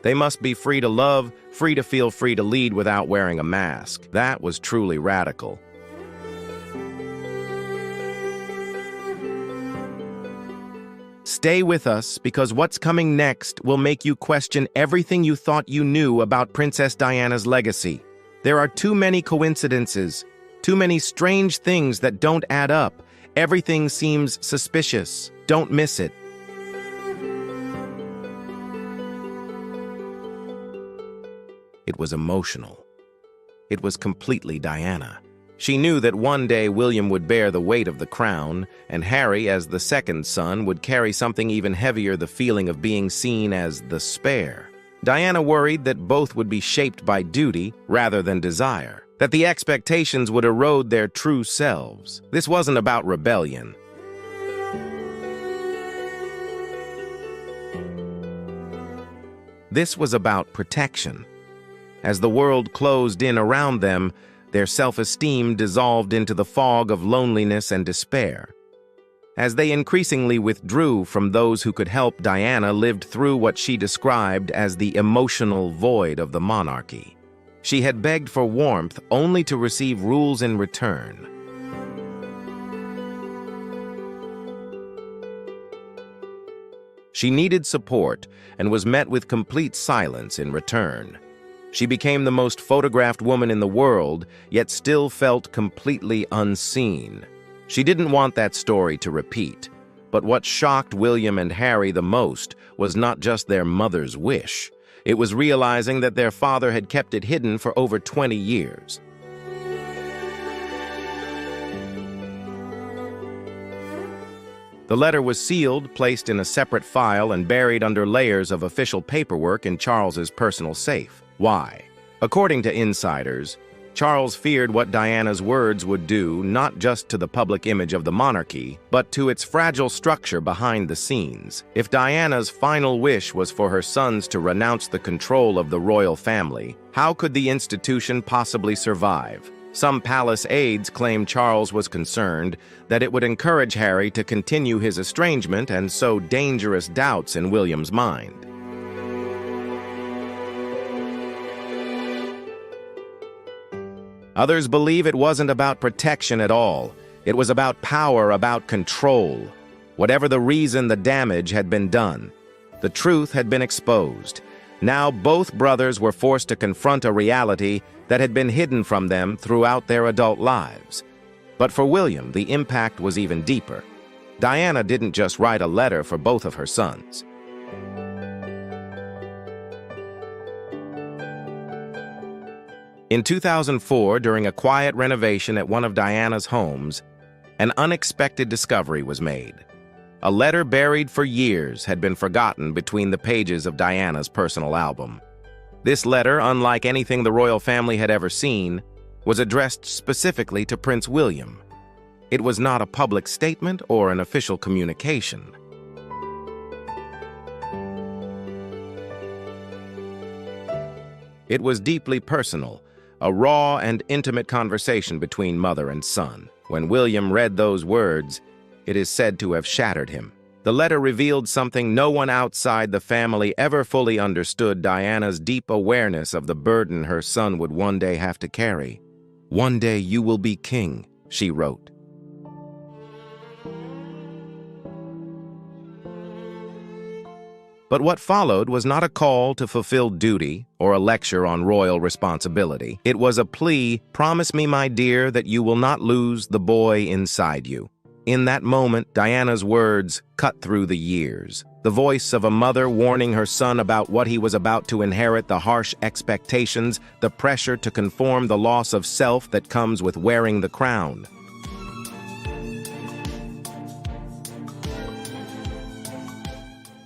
"They must be free to love, free to feel free to lead without wearing a mask." That was truly radical. Stay with us, because what's coming next will make you question everything you thought you knew about Princess Diana's legacy. There are too many coincidences, too many strange things that don't add up. Everything seems suspicious. Don't miss it. It was emotional. It was completely Diana. She knew that one day William would bear the weight of the crown, and Harry, as the second son, would carry something even heavier, the feeling of being seen as the spare. Diana worried that both would be shaped by duty rather than desire, that the expectations would erode their true selves. This wasn't about rebellion. This was about protection. As the world closed in around them, their self-esteem dissolved into the fog of loneliness and despair. As they increasingly withdrew from those who could help, Diana lived through what she described as the emotional void of the monarchy. She had begged for warmth only to receive rules in return. She needed support and was met with complete silence in return. She became the most photographed woman in the world, yet still felt completely unseen. She didn't want that story to repeat, but what shocked William and Harry the most was not just their mother's wish. It was realizing that their father had kept it hidden for over 20 years. The letter was sealed, placed in a separate file, and buried under layers of official paperwork in Charles's personal safe. Why? According to insiders, Charles feared what Diana's words would do not just to the public image of the monarchy, but to its fragile structure behind the scenes. If Diana's final wish was for her sons to renounce the control of the royal family, how could the institution possibly survive? Some palace aides claimed Charles was concerned that it would encourage Harry to continue his estrangement and sow dangerous doubts in William's mind. Others believe it wasn't about protection at all. It was about power, about control. Whatever the reason, the damage had been done. The truth had been exposed. Now both brothers were forced to confront a reality that had been hidden from them throughout their adult lives. But for William, the impact was even deeper. Diana didn't just write a letter for both of her sons. In 2004, during a quiet renovation at one of Diana's homes, an unexpected discovery was made. A letter buried for years had been forgotten between the pages of Diana's personal album. This letter, unlike anything the royal family had ever seen, was addressed specifically to Prince William. It was not a public statement or an official communication. It was deeply personal, a raw and intimate conversation between mother and son. When William read those words, it is said to have shattered him. The letter revealed something no one outside the family ever fully understood: Diana's deep awareness of the burden her son would one day have to carry. "One day you will be king," she wrote. But what followed was not a call to fulfill duty or a lecture on royal responsibility. It was a plea: "Promise me, my dear, that you will not lose the boy inside you." In that moment, Diana's words cut through the years. The voice of a mother warning her son about what he was about to inherit, the harsh expectations, the pressure to conform, the loss of self that comes with wearing the crown.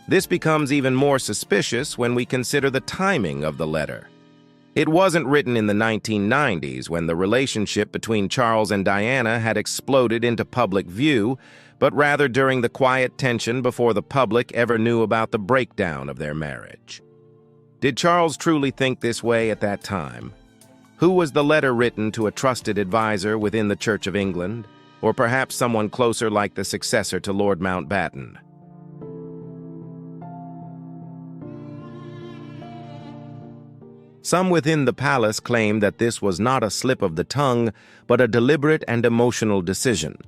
This becomes even more suspicious when we consider the timing of the letter. It wasn't written in the 1990s, when the relationship between Charles and Diana had exploded into public view, but rather during the quiet tension before the public ever knew about the breakdown of their marriage. Did Charles truly think this way at that time? Who was the letter written to? A trusted advisor within the Church of England? Or perhaps someone closer, like the successor to Lord Mountbatten? Some within the palace claim that this was not a slip of the tongue, but a deliberate and emotional decision.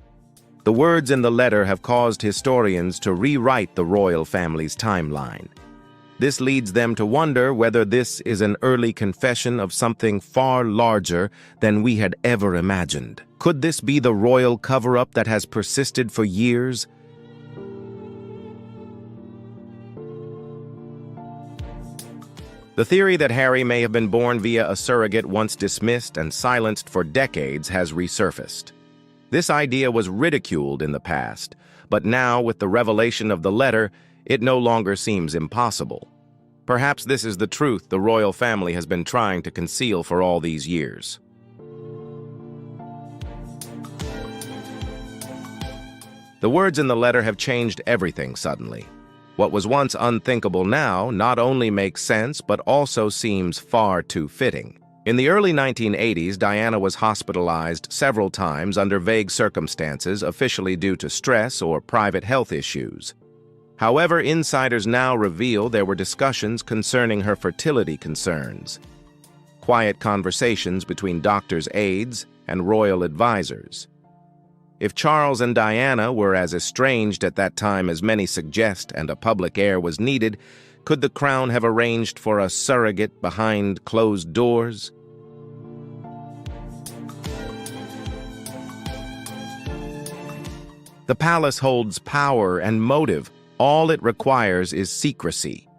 The words in the letter have caused historians to rewrite the royal family's timeline. This leads them to wonder whether this is an early confession of something far larger than we had ever imagined. Could this be the royal cover-up that has persisted for years? The theory that Harry may have been born via a surrogate, once dismissed and silenced for decades, has resurfaced. This idea was ridiculed in the past, but now, with the revelation of the letter, it no longer seems impossible. Perhaps this is the truth the royal family has been trying to conceal for all these years. The words in the letter have changed everything suddenly. What was once unthinkable now not only makes sense, but also seems far too fitting. In the early 1980s, Diana was hospitalized several times under vague circumstances, officially due to stress or private health issues. However, insiders now reveal there were discussions concerning her fertility concerns. Quiet conversations between doctors' aides and royal advisors. If Charles and Diana were as estranged at that time as many suggest and a public heir was needed, could the crown have arranged for a surrogate behind closed doors? The palace holds power and motive. All it requires is secrecy.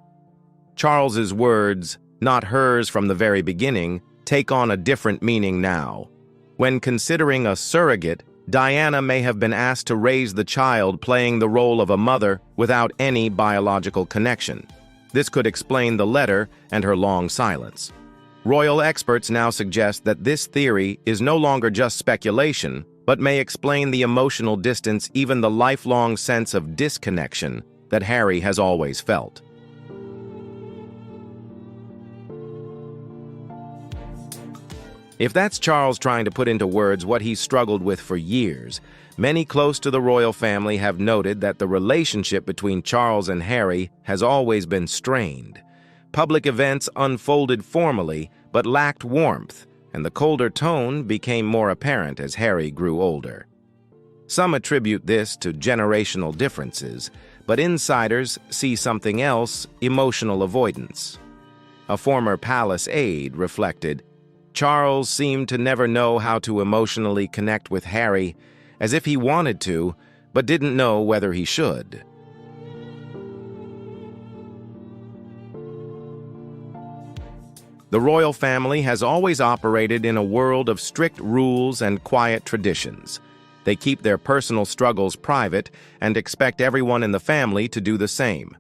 Charles's words, not hers from the very beginning, take on a different meaning now. When considering a surrogate, Diana may have been asked to raise the child playing the role of a mother without any biological connection. This could explain the letter and her long silence. Royal experts now suggest that this theory is no longer just speculation, but may explain the emotional distance, even the lifelong sense of disconnection that Harry has always felt. If that's Charles trying to put into words what he's struggled with for years, many close to the royal family have noted that the relationship between Charles and Harry has always been strained. Public events unfolded formally, but lacked warmth, and the colder tone became more apparent as Harry grew older. Some attribute this to generational differences, but insiders see something else: emotional avoidance. A former palace aide reflected, "Charles seemed to never know how to emotionally connect with Harry, as if he wanted to, but didn't know whether he should." The royal family has always operated in a world of strict rules and quiet traditions. They keep their personal struggles private and expect everyone in the family to do the same.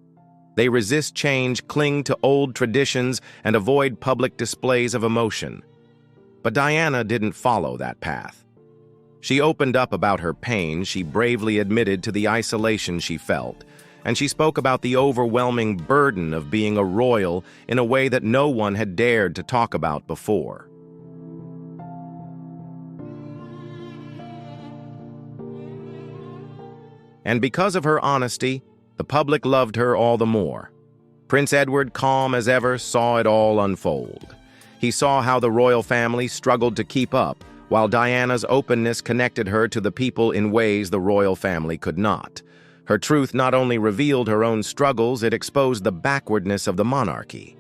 They resist change, cling to old traditions, and avoid public displays of emotion. But Diana didn't follow that path. She opened up about her pain, she bravely admitted to the isolation she felt, and she spoke about the overwhelming burden of being a royal in a way that no one had dared to talk about before. And because of her honesty, the public loved her all the more. Prince Edward, calm as ever, saw it all unfold. He saw how the royal family struggled to keep up, while Diana's openness connected her to the people in ways the royal family could not. Her truth not only revealed her own struggles, it exposed the backwardness of the monarchy.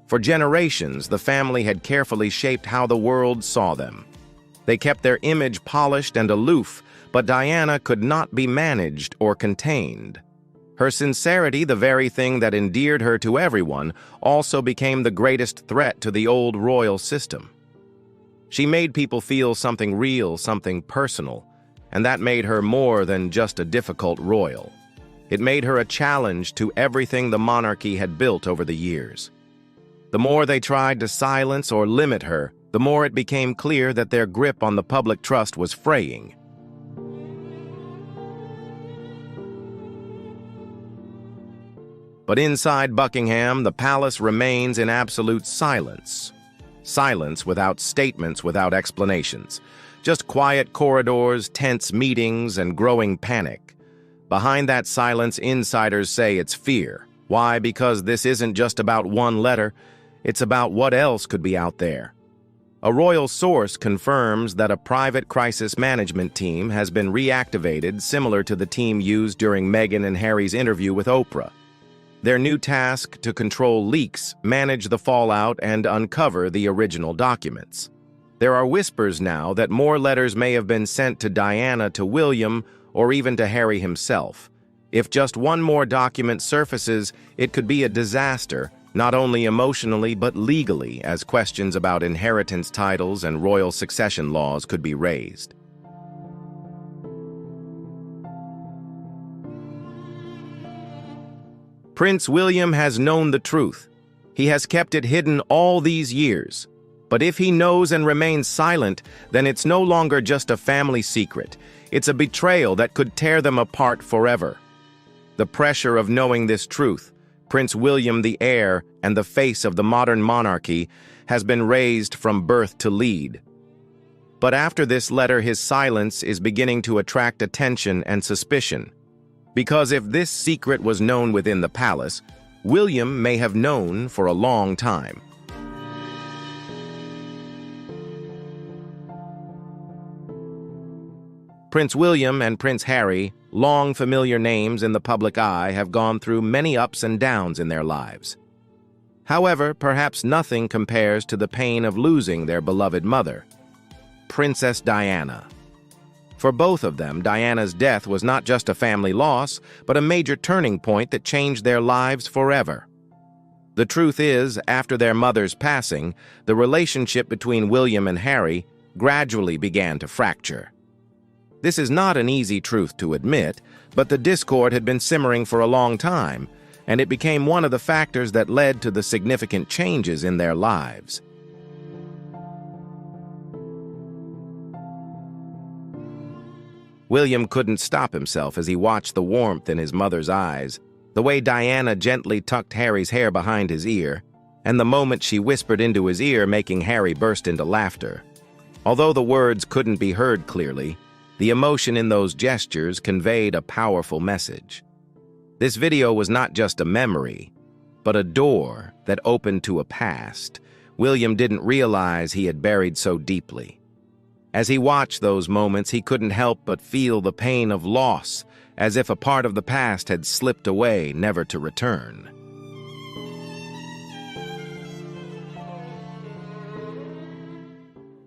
For generations, the family had carefully shaped how the world saw them. They kept their image polished and aloof, but Diana could not be managed or contained. Her sincerity, the very thing that endeared her to everyone, also became the greatest threat to the old royal system. She made people feel something real, something personal, and that made her more than just a difficult royal. It made her a challenge to everything the monarchy had built over the years. The more they tried to silence or limit her, the more it became clear that their grip on the public trust was fraying. But inside Buckingham, the palace remains in absolute silence. Silence without statements, without explanations. Just quiet corridors, tense meetings, and growing panic. Behind that silence, insiders say it's fear. Why? Because this isn't just about one letter, it's about what else could be out there. A royal source confirms that a private crisis management team has been reactivated, similar to the team used during Meghan and Harry's interview with Oprah. Their new task to control leaks, manage the fallout, and uncover the original documents. There are whispers now that more letters may have been sent to Diana, to William, or even to Harry himself. If just one more document surfaces, it could be a disaster, not only emotionally but legally, as questions about inheritance titles and royal succession laws could be raised. Prince William has known the truth. He has kept it hidden all these years. But if he knows and remains silent, then it's no longer just a family secret. It's a betrayal that could tear them apart forever. The pressure of knowing this truth, Prince William, the heir and the face of the modern monarchy, has been raised from birth to lead. But after this letter, his silence is beginning to attract attention and suspicion. Because if this secret was known within the palace, William may have known for a long time. Prince William and Prince Harry, long familiar names in the public eye, have gone through many ups and downs in their lives. However, perhaps nothing compares to the pain of losing their beloved mother, Princess Diana. For both of them, Diana's death was not just a family loss, but a major turning point that changed their lives forever. The truth is, after their mother's passing, the relationship between William and Harry gradually began to fracture. This is not an easy truth to admit, but the discord had been simmering for a long time, and it became one of the factors that led to the significant changes in their lives. William couldn't stop himself as he watched the warmth in his mother's eyes, the way Diana gently tucked Harry's hair behind his ear, and the moment she whispered into his ear, making Harry burst into laughter. Although the words couldn't be heard clearly, the emotion in those gestures conveyed a powerful message. This video was not just a memory, but a door that opened to a past William didn't realize he had buried so deeply. As he watched those moments, he couldn't help but feel the pain of loss, as if a part of the past had slipped away, never to return.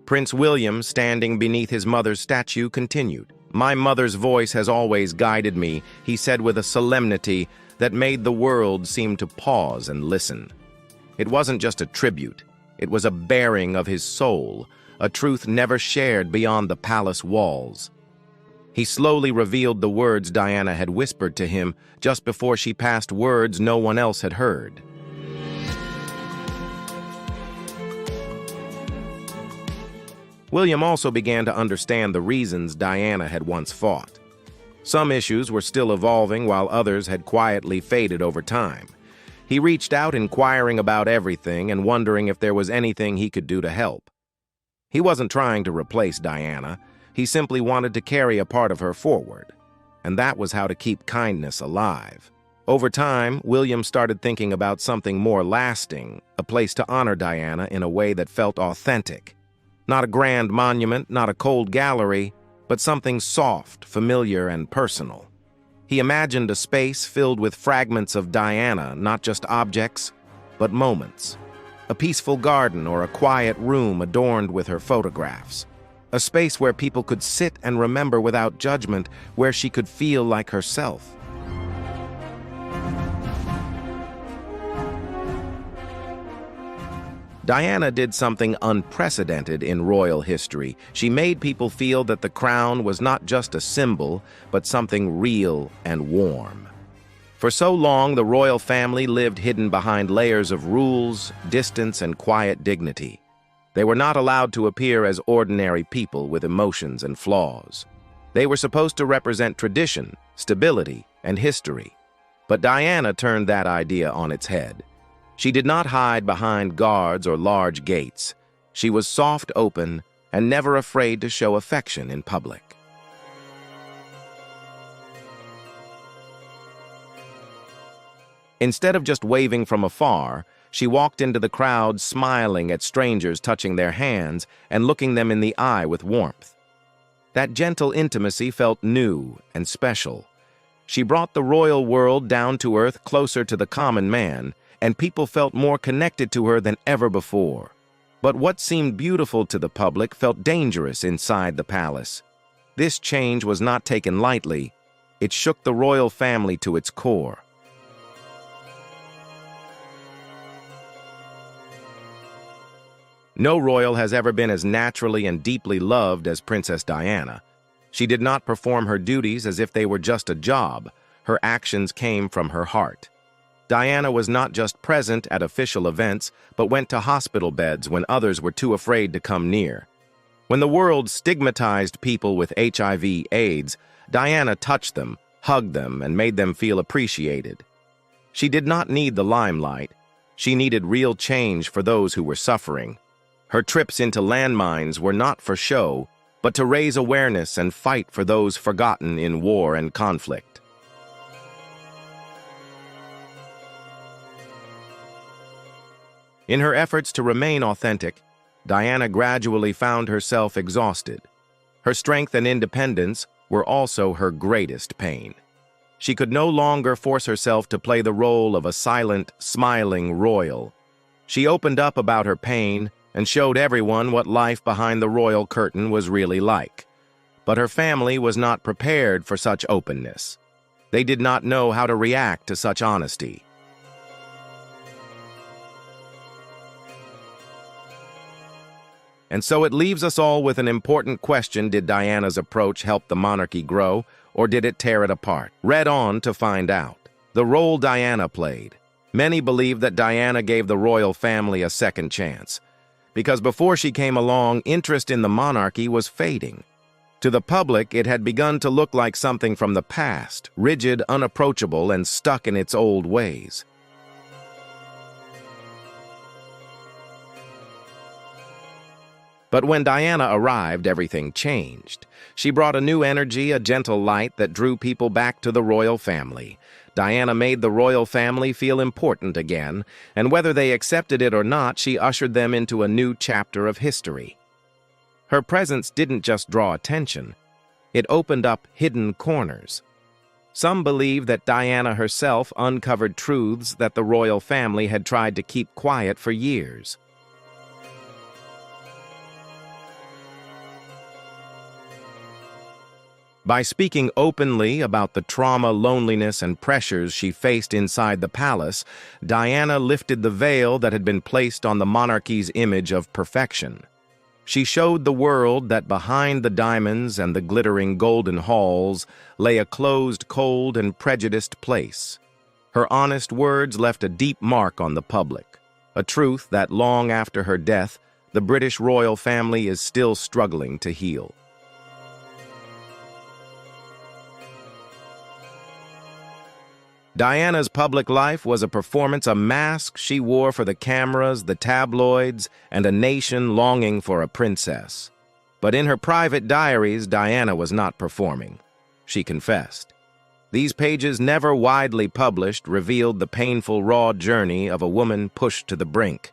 Prince William, standing beneath his mother's statue, continued. "My mother's voice has always guided me," he said with a solemnity that made the world seem to pause and listen. It wasn't just a tribute, it was a bearing of his soul, a truth never shared beyond the palace walls. He slowly revealed the words Diana had whispered to him just before she passed, words no one else had heard. William also began to understand the reasons Diana had once fought. Some issues were still evolving while others had quietly faded over time. He reached out, inquiring about everything and wondering if there was anything he could do to help. He wasn't trying to replace Diana, he simply wanted to carry a part of her forward. And that was how to keep kindness alive. Over time, William started thinking about something more lasting, a place to honor Diana in a way that felt authentic. Not a grand monument, not a cold gallery, but something soft, familiar, and personal. He imagined a space filled with fragments of Diana, not just objects, but moments. A peaceful garden or a quiet room adorned with her photographs. A space where people could sit and remember without judgment, where she could feel like herself. Diana did something unprecedented in royal history. She made people feel that the crown was not just a symbol, but something real and warm. For so long, the royal family lived hidden behind layers of rules, distance, and quiet dignity. They were not allowed to appear as ordinary people with emotions and flaws. They were supposed to represent tradition, stability, and history. But Diana turned that idea on its head. She did not hide behind guards or large gates. She was soft, open, and never afraid to show affection in public. Instead of just waving from afar, she walked into the crowd smiling at strangers, touching their hands and looking them in the eye with warmth. That gentle intimacy felt new and special. She brought the royal world down to earth, closer to the common man, and people felt more connected to her than ever before. But what seemed beautiful to the public felt dangerous inside the palace. This change was not taken lightly. It shook the royal family to its core. No royal has ever been as naturally and deeply loved as Princess Diana. She did not perform her duties as if they were just a job. Her actions came from her heart. Diana was not just present at official events, but went to hospital beds when others were too afraid to come near. When the world stigmatized people with HIV/AIDS, Diana touched them, hugged them, and made them feel appreciated. She did not need the limelight. She needed real change for those who were suffering. Her trips into landmines were not for show, but to raise awareness and fight for those forgotten in war and conflict. In her efforts to remain authentic, Diana gradually found herself exhausted. Her strength and independence were also her greatest pain. She could no longer force herself to play the role of a silent, smiling royal. She opened up about her pain and showed everyone what life behind the royal curtain was really like. But her family was not prepared for such openness. They did not know how to react to such honesty. And so it leaves us all with an important question: did Diana's approach help the monarchy grow, or did it tear it apart? Read on to find out. The role Diana played. Many believe that Diana gave the royal family a second chance, because before she came along, interest in the monarchy was fading. To the public, it had begun to look like something from the past, rigid, unapproachable, and stuck in its old ways. But when Diana arrived, everything changed. She brought a new energy, a gentle light that drew people back to the royal family. Diana made the royal family feel important again, and whether they accepted it or not, she ushered them into a new chapter of history. Her presence didn't just draw attention, it opened up hidden corners. Some believe that Diana herself uncovered truths that the royal family had tried to keep quiet for years. By speaking openly about the trauma, loneliness, and pressures she faced inside the palace, Diana lifted the veil that had been placed on the monarchy's image of perfection. She showed the world that behind the diamonds and the glittering golden halls lay a closed, cold, and prejudiced place. Her honest words left a deep mark on the public, a truth that long after her death, the British royal family is still struggling to heal. Diana's public life was a performance, a mask she wore for the cameras, the tabloids, and a nation longing for a princess. But in her private diaries, Diana was not performing. She confessed. These pages, never widely published, revealed the painful, raw journey of a woman pushed to the brink.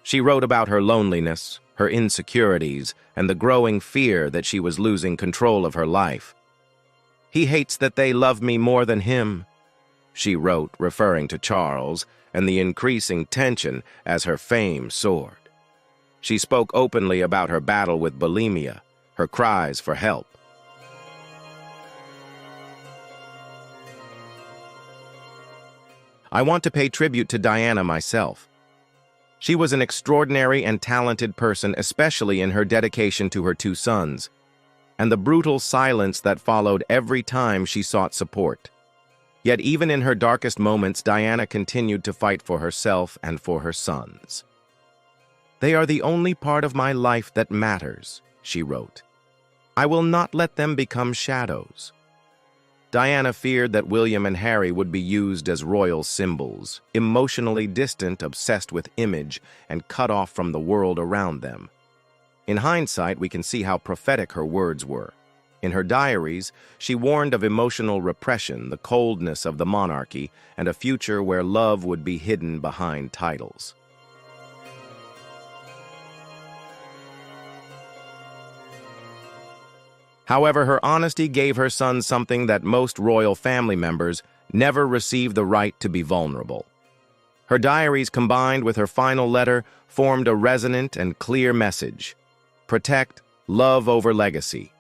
She wrote about her loneliness, her insecurities, and the growing fear that she was losing control of her life. "He hates that they love me more than him," she wrote, referring to Charles and the increasing tension as her fame soared. She spoke openly about her battle with bulimia, her cries for help. I want to pay tribute to Diana myself. She was an extraordinary and talented person, especially in her dedication to her two sons, and the brutal silence that followed every time she sought support. Yet even in her darkest moments, Diana continued to fight for herself and for her sons. "They are the only part of my life that matters," she wrote. "I will not let them become shadows." Diana feared that William and Harry would be used as royal symbols, emotionally distant, obsessed with image, and cut off from the world around them. In hindsight, we can see how prophetic her words were. In her diaries, she warned of emotional repression, the coldness of the monarchy, and a future where love would be hidden behind titles. However, her honesty gave her son something that most royal family members never received: the right to be vulnerable. Her diaries, combined with her final letter, formed a resonant and clear message: protect love over legacy.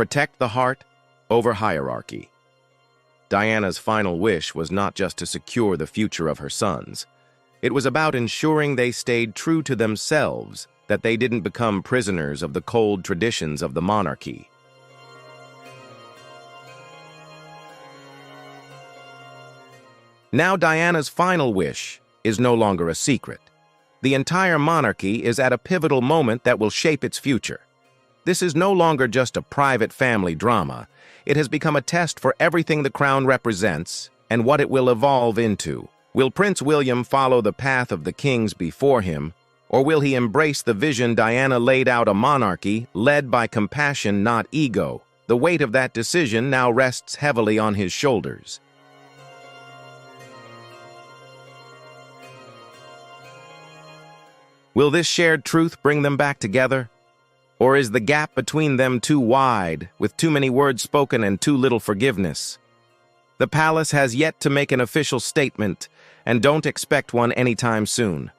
Protect the heart over hierarchy. Diana's final wish was not just to secure the future of her sons. It was about ensuring they stayed true to themselves, that they didn't become prisoners of the cold traditions of the monarchy. Now Diana's final wish is no longer a secret. The entire monarchy is at a pivotal moment that will shape its future. This is no longer just a private family drama. It has become a test for everything the crown represents and what it will evolve into. Will Prince William follow the path of the kings before him, or will he embrace the vision Diana laid out: a monarchy led by compassion, not ego? The weight of that decision now rests heavily on his shoulders. Will this shared truth bring them back together? Or is the gap between them too wide, with too many words spoken and too little forgiveness? The palace has yet to make an official statement, and don't expect one anytime soon.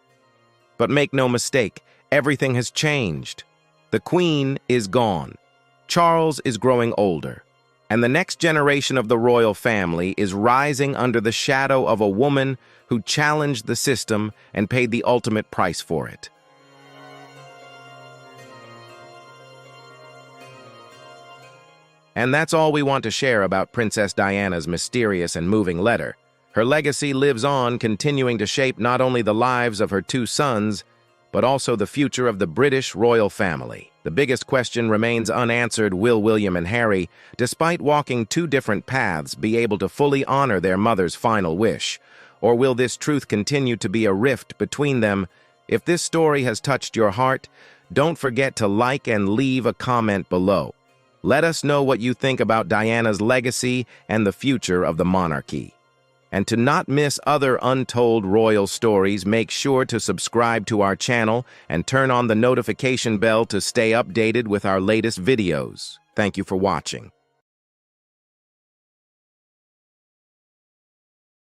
But make no mistake, everything has changed. The Queen is gone. Charles is growing older, and the next generation of the royal family is rising under the shadow of a woman who challenged the system and paid the ultimate price for it. And that's all we want to share about Princess Diana's mysterious and moving letter. Her legacy lives on, continuing to shape not only the lives of her two sons, but also the future of the British royal family. The biggest question remains unanswered: will William and Harry, despite walking two different paths, be able to fully honor their mother's final wish? Or will this truth continue to be a rift between them? If this story has touched your heart, don't forget to like and leave a comment below. Let us know what you think about Diana's legacy and the future of the monarchy. And to not miss other untold royal stories, make sure to subscribe to our channel and turn on the notification bell to stay updated with our latest videos. Thank you for watching.